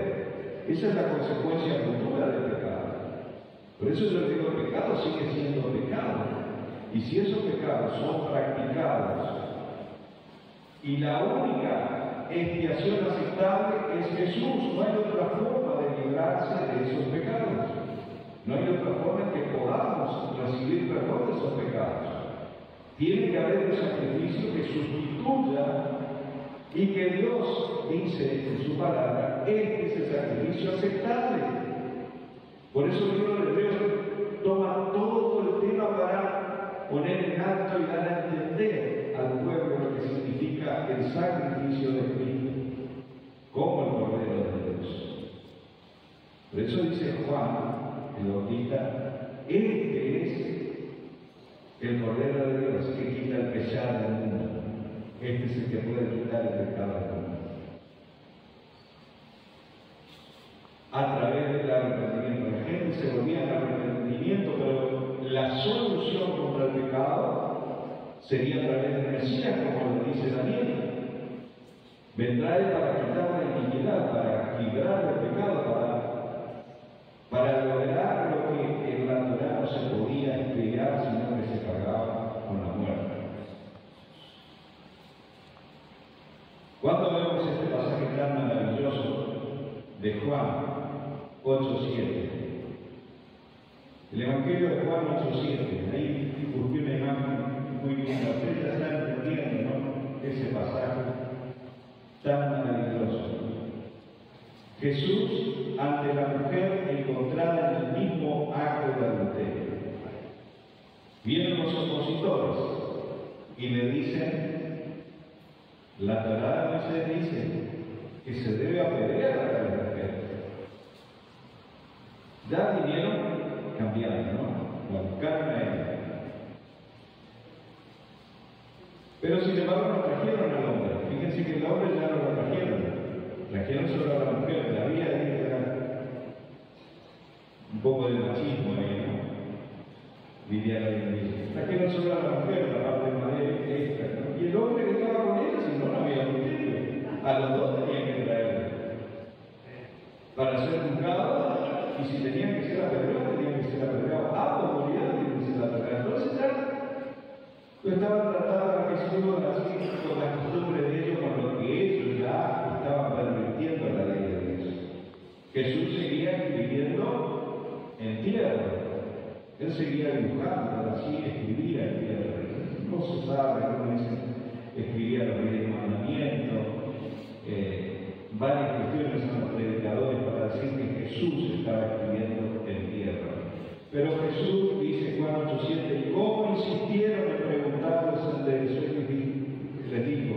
Esa es la consecuencia futura del pecado. Por eso yo digo, el pecado sigue siendo pecado. Y si esos pecados son practicados y la única expiación aceptable es Jesús, no hay otra forma de librarse de esos pecados. No hay otra forma en que podamos recibir perdón de esos pecados. Tiene que haber un sacrificio que sustituya y que Dios dice en su palabra, este es el sacrificio aceptable. Por eso el libro de Hebreos toma todo el tema para poner en alto y dar a entender al pueblo lo que significa el sacrificio de Cristo, como el Cordero de Dios. Por eso dice Juan, el Bautista, este es el Cordero de Dios que quita el pecado del mundo. Este es el que puede quitar el pecado del mundo. A través del arrepentimiento. La gente se volvía al arrepentimiento, pero la solución contra el pecado sería a través del Mesías, como lo dice Daniel. Vendrá él para quitar la iniquidad, para librar el pecado, para lograr lo que en la Torá no se podía explicar, sino que se pagaba con la muerte. Cuando vemos este pasaje tan maravilloso de Juan 8:7, el Evangelio de Juan 8:7, ahí busqué una imagen muy linda. Ustedes ya están entendiendo, ¿no?, ese pasaje tan maravilloso. Jesús ante la mujer encontrada en el mismo acto de adulterio. Vienen los opositores y le dicen, la Torá de Moisés dice que se debe apedrear a la mujer. Ya vinieron cambiando, ¿no?, la buscaron a ella. Pero sin embargo no trajeron al hombre. Fíjense que el hombre ya no lo trajeron solo a la mujer. La vida era un poco de machismo ahí, ¿no? Vivía la vida. Trajeron solo a la mujer, la parte de madera extra, ¿no? Y el hombre que estaba con ella, si no, no había adulterio. A los dos tenían que traerlo para ser juzgados, y si tenían que ser apedreados, tenían que ser apedreados. Autoridad tienen que ser apedreados. Entonces ya estaban tratando a Jesús así, con la costumbre de ellos, con lo que ellos ya estaban pervirtiendo la ley de Dios. Jesús seguía escribiendo en tierra. Él seguía dibujando, así escribía en tierra. No se sabe, como dicen, escribía los 10 mandamientos. Varias cuestiones a los predicadores para decir que Jesús estaba escribiendo en tierra. Pero Jesús, dice Juan 8:7, y cómo insistieron en preguntarles de eso, les dijo,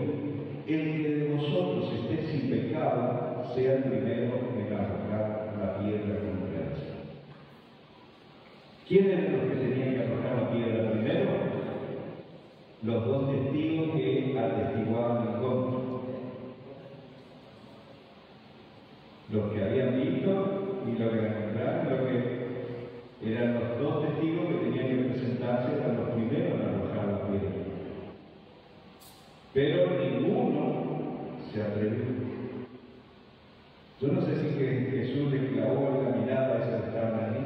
el que de vosotros esté sin pecado, sea el primero en arrojar la piedra contra él. ¿Quiénes eran los que tenían que arrojar la piedra primero? Los dos testigos que atestiguaban en contra. Los que habían visto y los que encontraron, los que eran los dos testigos que tenían que presentarse, eran los primeros en arrojar la piedra. Pero ninguno se atrevió. Yo no sé si que Jesús le clavó la mirada a esos que estaban allí,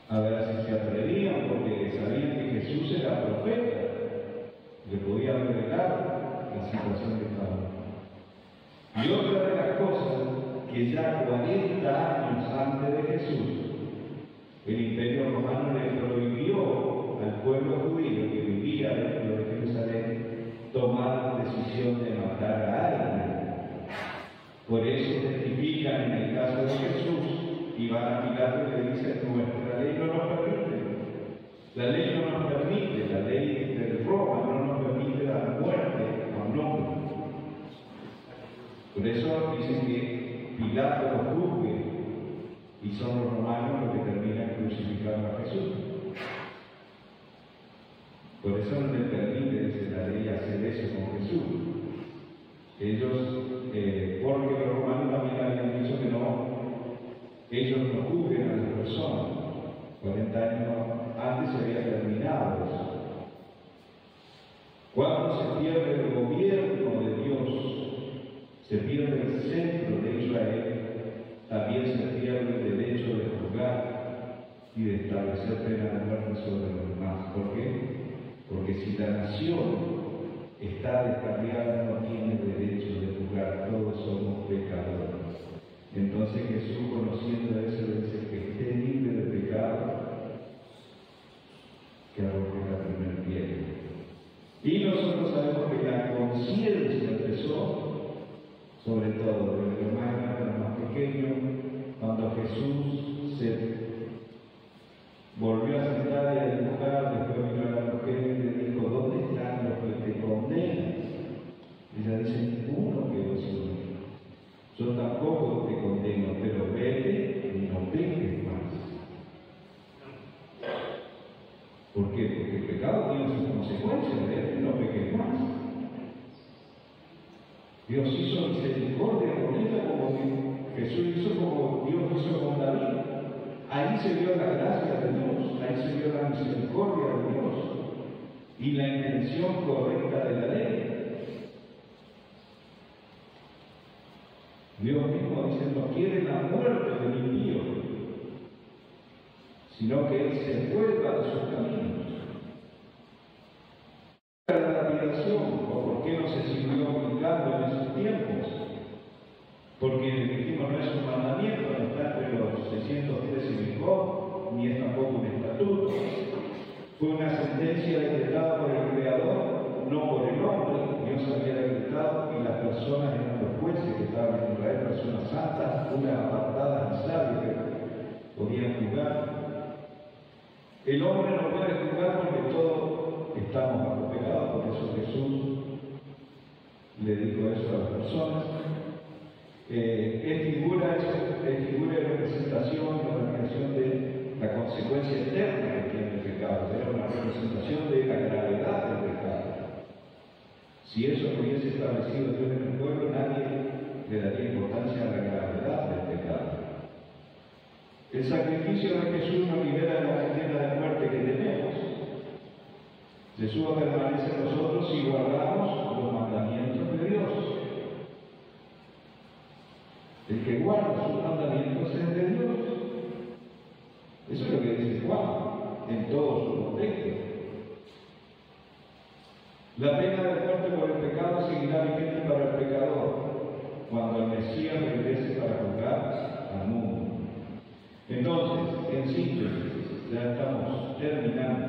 a ver si se atrevían, porque sabían que Jesús era profeta, le podía revelar la situación que estaba. Y otra de las cosas que ya 40 años antes de Jesús, el Imperio Romano le prohibió al pueblo judío que vivía dentro de Jerusalén tomar la decisión de matar a alguien. Por eso testifican en el caso de Jesús y van a Pilato y le dicen, nuestra ley no nos permite. La ley no nos permite, la ley de Roma no nos permite dar muerte a un hombre. Por eso dicen que Pilato lo juzgue y son los romanos los que terminan crucificando a Jesús. Por eso no les permite, dice la ley, hacer eso con Jesús. Ellos, porque los romanos también habían dicho que no, ellos no juzguen a las personas. 40 años antes se había terminado eso. Cuando se pierde el gobierno de Dios, se pierde el centro de Israel, también se pierde el derecho de juzgar y de establecer pena de muerte sobre los demás. ¿Por qué? Porque si la nación está descarriada, no tiene derecho de juzgar, todos somos pecadores. Entonces Jesús, conociendo eso, le dice que esté libre de pecado, que arroje la primera piedra. Y nosotros sabemos que la conciencia empezó, sobre todo, desde el más grande al más pequeño, cuando Jesús se volvió a sentar y a dibujar, después miró a la mujer y le dijo: ¿dónde están los que te condenan? Y ella dice: ninguno, que vos sos. Yo tampoco te condeno, pero vete y no peques más. ¿Por qué? Porque el pecado tiene sus consecuencias, vete y no peques más. Dios hizo misericordia con ella, como Jesús hizo, como Dios hizo con David. Ahí se vio la gracia de Dios, ahí se vio la misericordia de Dios y la intención correcta de la ley. Dios mismo dice: no quiere la muerte del impío, sino que él se vuelva de sus caminos. La lapidación, o por qué no se siguió aplicando en esos tiempos, porque dijimos no es un mandamiento, no está entre los 613 mejor, ni es tampoco un estatuto. Fue una sentencia decretada por el Creador, no por el hombre. Dios había decretado y las personas eran los jueces que estaban en Israel, personas santas, puras, apartadas y sabias que podían juzgar. El hombre no puede juzgar porque todos estamos bajo pecado, por eso Jesús le dijo eso a las personas. Es figura de representación, la representación de la consecuencia eterna que tiene el pecado, era una representación de la gravedad del pecado. Si eso lo hubiese establecido Dios en el pueblo, nadie le daría importancia a la gravedad del pecado. El sacrificio de Jesús nos libera de la condena de muerte que tenemos. Jesús permanece en nosotros y guardamos los mandamientos de Dios. El que guarda sus mandamientos es de Dios. Eso es lo que dice Juan en todo su contexto. La pena de muerte por el pecado seguirá vigente para el pecador cuando el Mesías regrese para juzgar al mundo. Entonces, en síntesis, ya estamos terminando.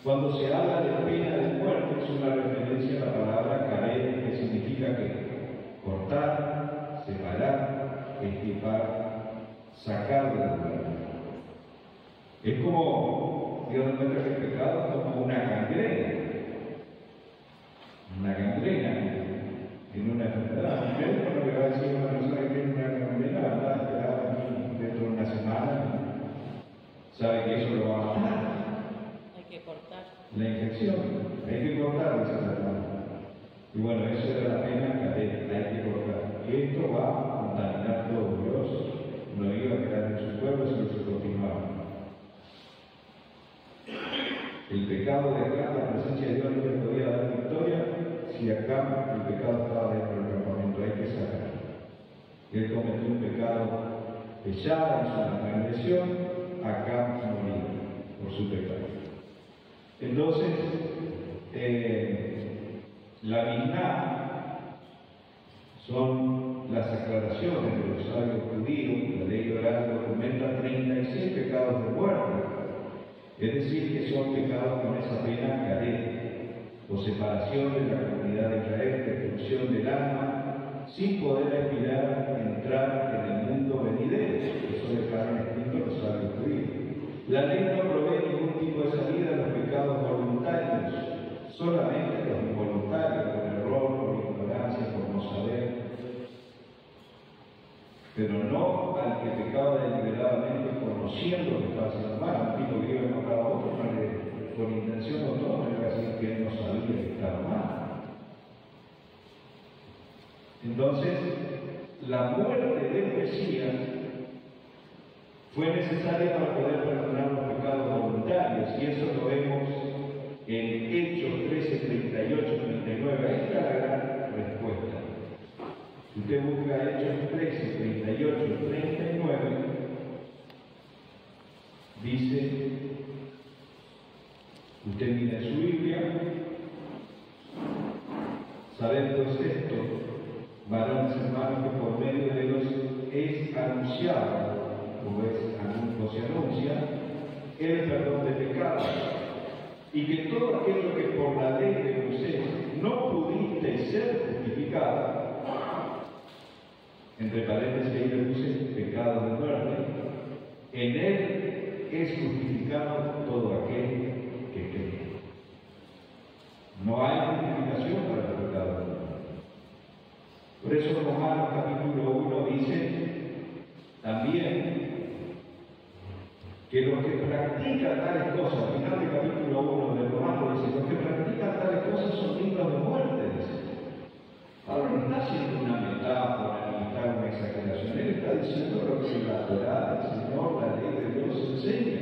Cuando se habla de pena de muerte es una referencia a la palabra caret, que significa que cortar, separar, extirpar, sacar de la muerte. Es como, Dios demuestra que el pecado es como una gangrena. Una gangrena en una enfermedad. Un médico no le va a decir a una persona que tiene una gangrena, va a esperar dentro de una semana, sabe que eso lo va a matar. Hay que cortar. La infección, hay que cortar, dice la palabra. Y bueno, eso era la pena cadena, hay que cortar. Y esto va a contaminar todo. Dios no iba a quedar en sus pueblos, sino se continuaba. El pecado de acá, la presencia de Dios no le podía dar victoria si acá el pecado estaba dentro del campamento, hay que sacarlo. Él cometió un pecado pesado, hizo una transgresión, acá murió por su pecado. Entonces, la misma son las aclaraciones de los sabios judíos. La ley oral documenta 36 pecados de muerte. Es decir, que son pecados con esa pena cadena, o separación de la comunidad de Israel, destrucción del alma, sin poder aspirar a entrar en el mundo venidero. Eso dejaron escrito los sabios judíos. La ley no provee ningún tipo de salida a los pecados voluntarios, solamente los involuntarios, por error, por ignorancia, por no saber, pero no al que pecaba deliberadamente conociendo lo que estaba haciendo mal. Un tipo que iba a matar a otro, por intención o no, no iba a decir que él no sabía que estaba mal. Entonces, la muerte del Mesías fue necesaria para poder perdonar los pecados voluntarios, y eso lo vemos en Hechos 13, 38, 39. Ahí está la gran respuesta. Si usted busca Hechos 13, 38, 39, dice, usted mira en su Biblia, sabed pues esto, varones hermanos, que por medio de Dios es anunciado, o se anuncia, el perdón de pecados, y que todo aquello que por la ley de Moisés no pudiste ser justificado, entre paréntesis ahí le puse pecado de muerte, en él es justificado todo aquel que cree. No hay justificación para el pecado de muerte. Por eso Romanos capítulo 1 dice también que los que practican tales cosas, al final del capítulo 1 de Romanos dice, los que practican tales cosas son dignos de muerte, dice. Pablo no está haciendo una metáfora ni está una exageración, él está diciendo lo que la Torá, el Señor, la ley de Dios enseña.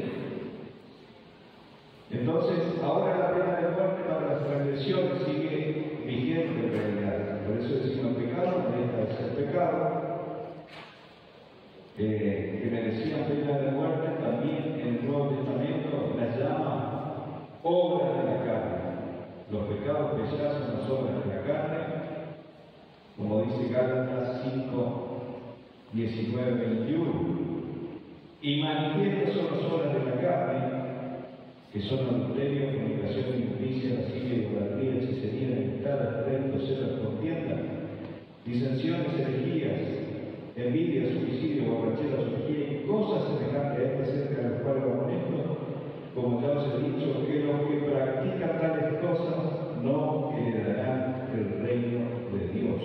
Entonces, ahora la pena de muerte para las transgresiones sigue vigente en realidad. Por eso decimos el pecado, no deja de ser pecado. Que merecían pena de muerte, también en el Nuevo Testamento las llama obras de la carne. Los pecados que ya son las obras de la carne, como dice Gálatas 5, 19, 21. Y manifiestas son las obras de la carne, que son adulterio, fornicación, injusticia, lascivia, idolatría, hechicería, enemistad, pleito, celos, contienda, disensiones, herejías, envidias, suicidio, borracheras, orgía y cosas semejantes a estas, cerca de las cuales amonesto, como ya os he dicho, que los que practican tales cosas no heredarán el reino de Dios.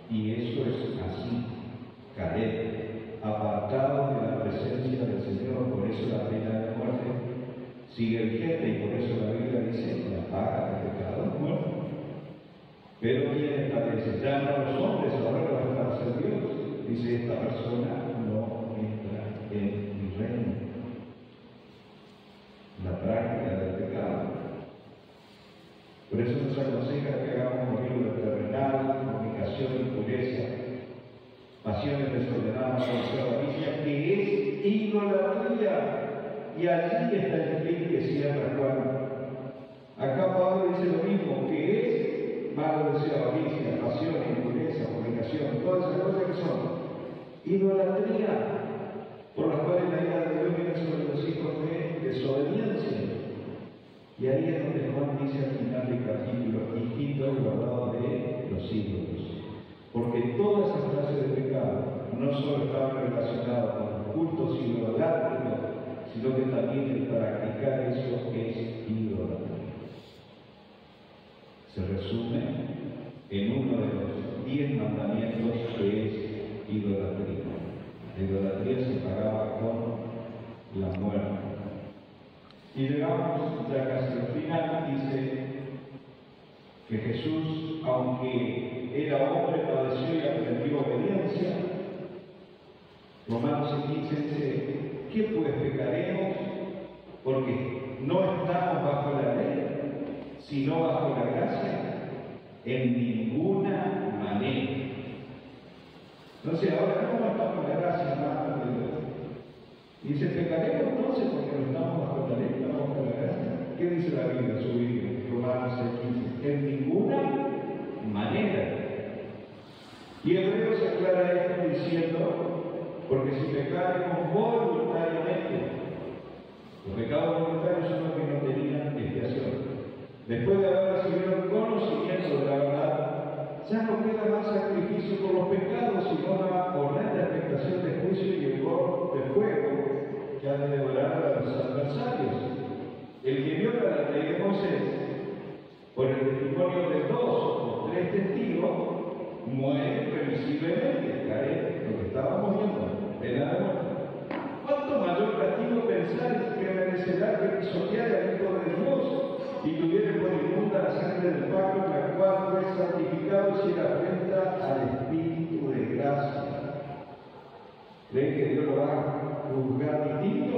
Y eso es así, Caleb, apartado de la presencia del Señor. Por eso la pena de muerte sigue vigente, y por eso la Biblia dice, la paga del pecado es muerte. Pero quien establece, ya no los hombres, ahora lo van a hacer Dios. Dice, esta persona no entra en mi reino. La práctica del pecado. Por eso nos aconseja que hagamos morir lo terrenal, fornicación, impureza, pasiones desordenadas, avaricia, que es idolatría. Y allí está el fin que cierra Juan. Acá Pablo dice lo mismo, que es malo deseo, avaricia, pasión, impureza, fornicación, todas esas cosas que son idolatría, por las cuales la ira de Dios viene sobre los hijos de desobediencia. Y ahí es donde Juan dice al final del capítulo, hijitos guardados de los ídolos. Porque todas esas clases de pecado no solo estaban relacionadas con los cultos idolátricos, sino que también el practicar eso es idolatría. Se resume en uno de los 10 mandamientos, que es idolatría. La idolatría se pagaba con la muerte. Y llegamos ya casi al final, dice que Jesús, aunque era hombre, padeció y aprendió obediencia. Romanos 15 dice, ¿qué pues pecaremos? Porque no estamos bajo la ley, sino bajo la gracia. En ninguna manera. Entonces, ahora no estamos en la gracia, más de Dios. Y dice, pecaremos entonces porque no estamos bajo la ley, estamos bajo la gracia. ¿Qué dice la Biblia, su Biblia? Romanos 15. En ninguna manera. Y Hebreos aclara esto diciendo, porque si pecaremos voluntariamente, los pecados voluntarios son los que no tenían expiación. Después de haber recibido el conocimiento de la verdad, ya no queda más sacrificio por los pecados, sino la horrenda expectación de juicio y el horno de fuego que ha de devorar a los adversarios. El que viola la ley de Moisés, por el testimonio de 2 o 3 testigos, muere previsiblemente. Cae lo que estábamos viendo, pena de muerte. ¿Cuánto mayor castigo pensáis que merecerá que pisoteara al Hijo de Dios y tuviera por inmunda la sangre del pacto, en la cual fue santificado y se afrenta al Espíritu de gracia? ¿Cree que Dios lo va a juzgar distinto?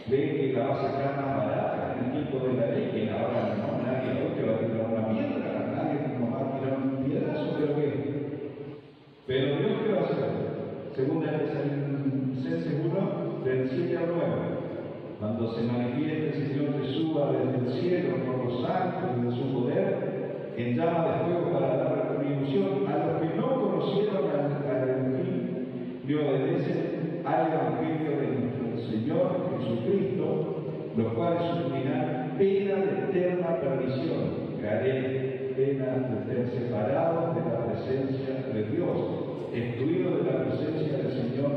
¿Cree que la va a sacar más barata en el tiempo de la ley? Que ahora no, nadie hoy te va a tirar una piedra, nadie nos va a tirar un piedrazo, pero que Pero Dios, ¿qué va a hacer? Segunda Tesalonicenses 1, del 7 al 9. Cuando se manifieste el Señor Jesús desde el cielo con los ángeles de su poder, en llama de fuego para dar retribución a los que no conocieron al Evangelio y obedecen al Evangelio de nuestro Señor Jesucristo, los cuales sufrirán pena de eterna perdición, pena de ser separados de la presencia de Dios, excluidos de la presencia del Señor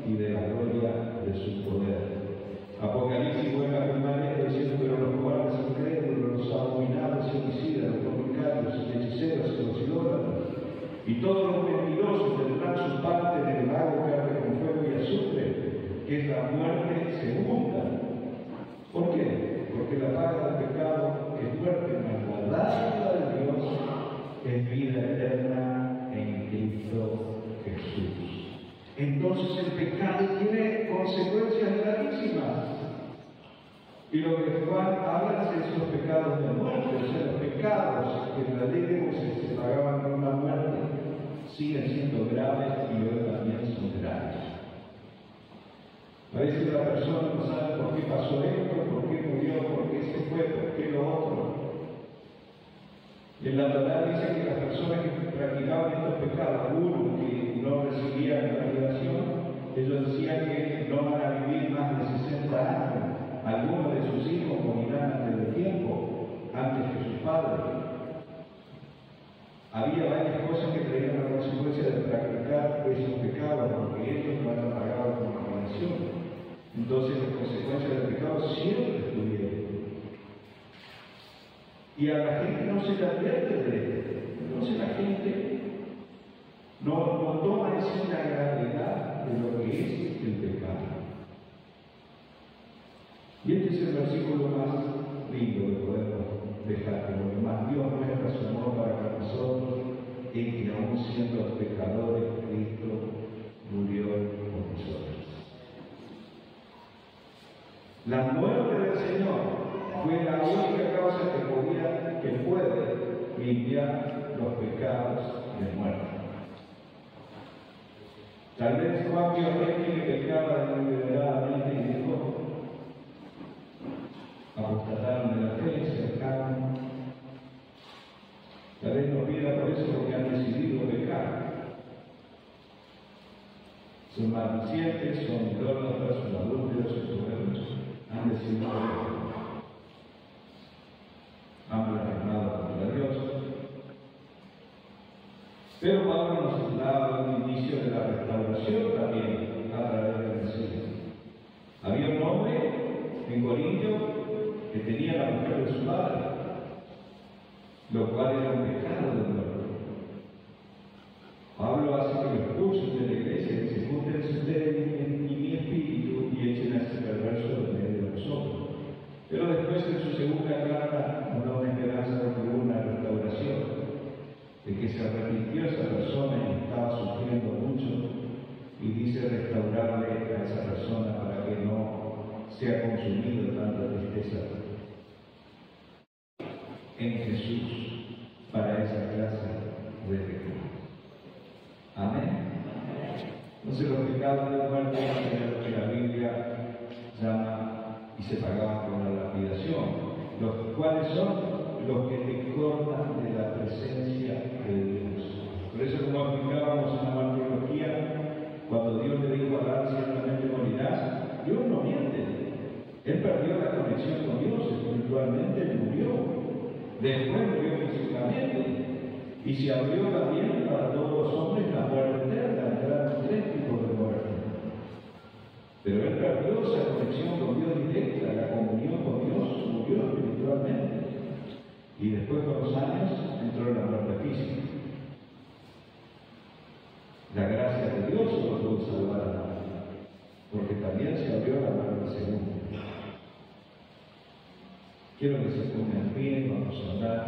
y de la gloria de su poder. Apocalipsis vuelve a afirmar esto diciendo: pero los cobardes incrédulos, los abominables y homicidas, los fornicarios, los hechiceros y los idólatras, y todos los mentirosos tendrán su parte en el lago que arde con fuego y azufre, que es la muerte segunda. ¿Por qué? Porque la paga del pecado es muerte, mas la dádiva de Dios es vida eterna en Cristo Jesús. Entonces el pecado tiene consecuencias gravísimas. Y lo que Juan habla es los pecados de muerte, o sea, los pecados que en la ley de Moisés se pagaban con la muerte siguen siendo graves y hoy también son graves. A veces la persona no sabe por qué pasó esto, por qué murió, por qué se fue, por qué lo otro. Y en la verdad dice que las personas que practicaban estos pecados, algunos que no recibían la liberación, ellos decían que no van a vivir más de 60 años. Algunos de sus hijos morirán antes de tiempo, antes que sus padres. Había varias cosas que traían la consecuencia de practicar esos pecados, porque ellos no eran pagados con la liberación. Entonces las consecuencias del pecado siempre estuvieron. Y a la gente no se le advierte de esto. Entonces la gente no toma en sí la gravedad de lo que es el pecado. Y este es el versículo más lindo que podemos dejar, que lo que más Dios muestra su amor para con nosotros es que aún siendo pecadores, Cristo murió por nosotros. La muerte del Señor fue la única causa que puede limpiar los pecados de muerte. Tal vez Juan vio a gente que pecaba deliberadamente y dijo: apostataron de la fe, se alejaron. Tal vez nos pida por eso porque han decidido pecar. Son maldicientes, son idólatras, son adúlteros, son soberbios. Han decidido pecar. Han blasfemado contra Dios. Pero Pablo nos da un inicio de la restauración también a través del Mesías. Había un hombre en Corinto que tenía la mujer de su padre, lo cual era un pecado de muerte. Pablo hace que los expulsen de la iglesia, dice: júntense ustedes y mi espíritu y echen a ese perverso de medio de nosotros. Pero después, en su segunda carta, nos da una esperanza de que hubo una restauración, de que se arrepintió esa persona y estaba sufriendo mucho, y dice restaurarle a esa persona para que no sea consumido de tanta tristeza en Jesús para esa clase de pecados. Amén. Entonces los pecados de muerte eran lo que la Biblia llama y se pagaban con la lapidación, los cuales son los que te cortan de la presencia de Dios. Por eso, como explicábamos en la martirología, cuando Dios le dijo a Adán: ciertamente morirás, Dios no miente. Él perdió la conexión con Dios, espiritualmente él murió. Después murió físicamente. Y se abrió también para todos los hombres la muerte eterna. Eran 3 tipos de muerte. Pero él perdió esa conexión con Dios directa, la comunión con Dios, murió espiritualmente. Y después, con los años, entró en la muerte física. La gracia de Dios lo pudo salvar a la vida, porque también se abrió la muerte segunda. Quiero que se pongan en pie, vamos a orar.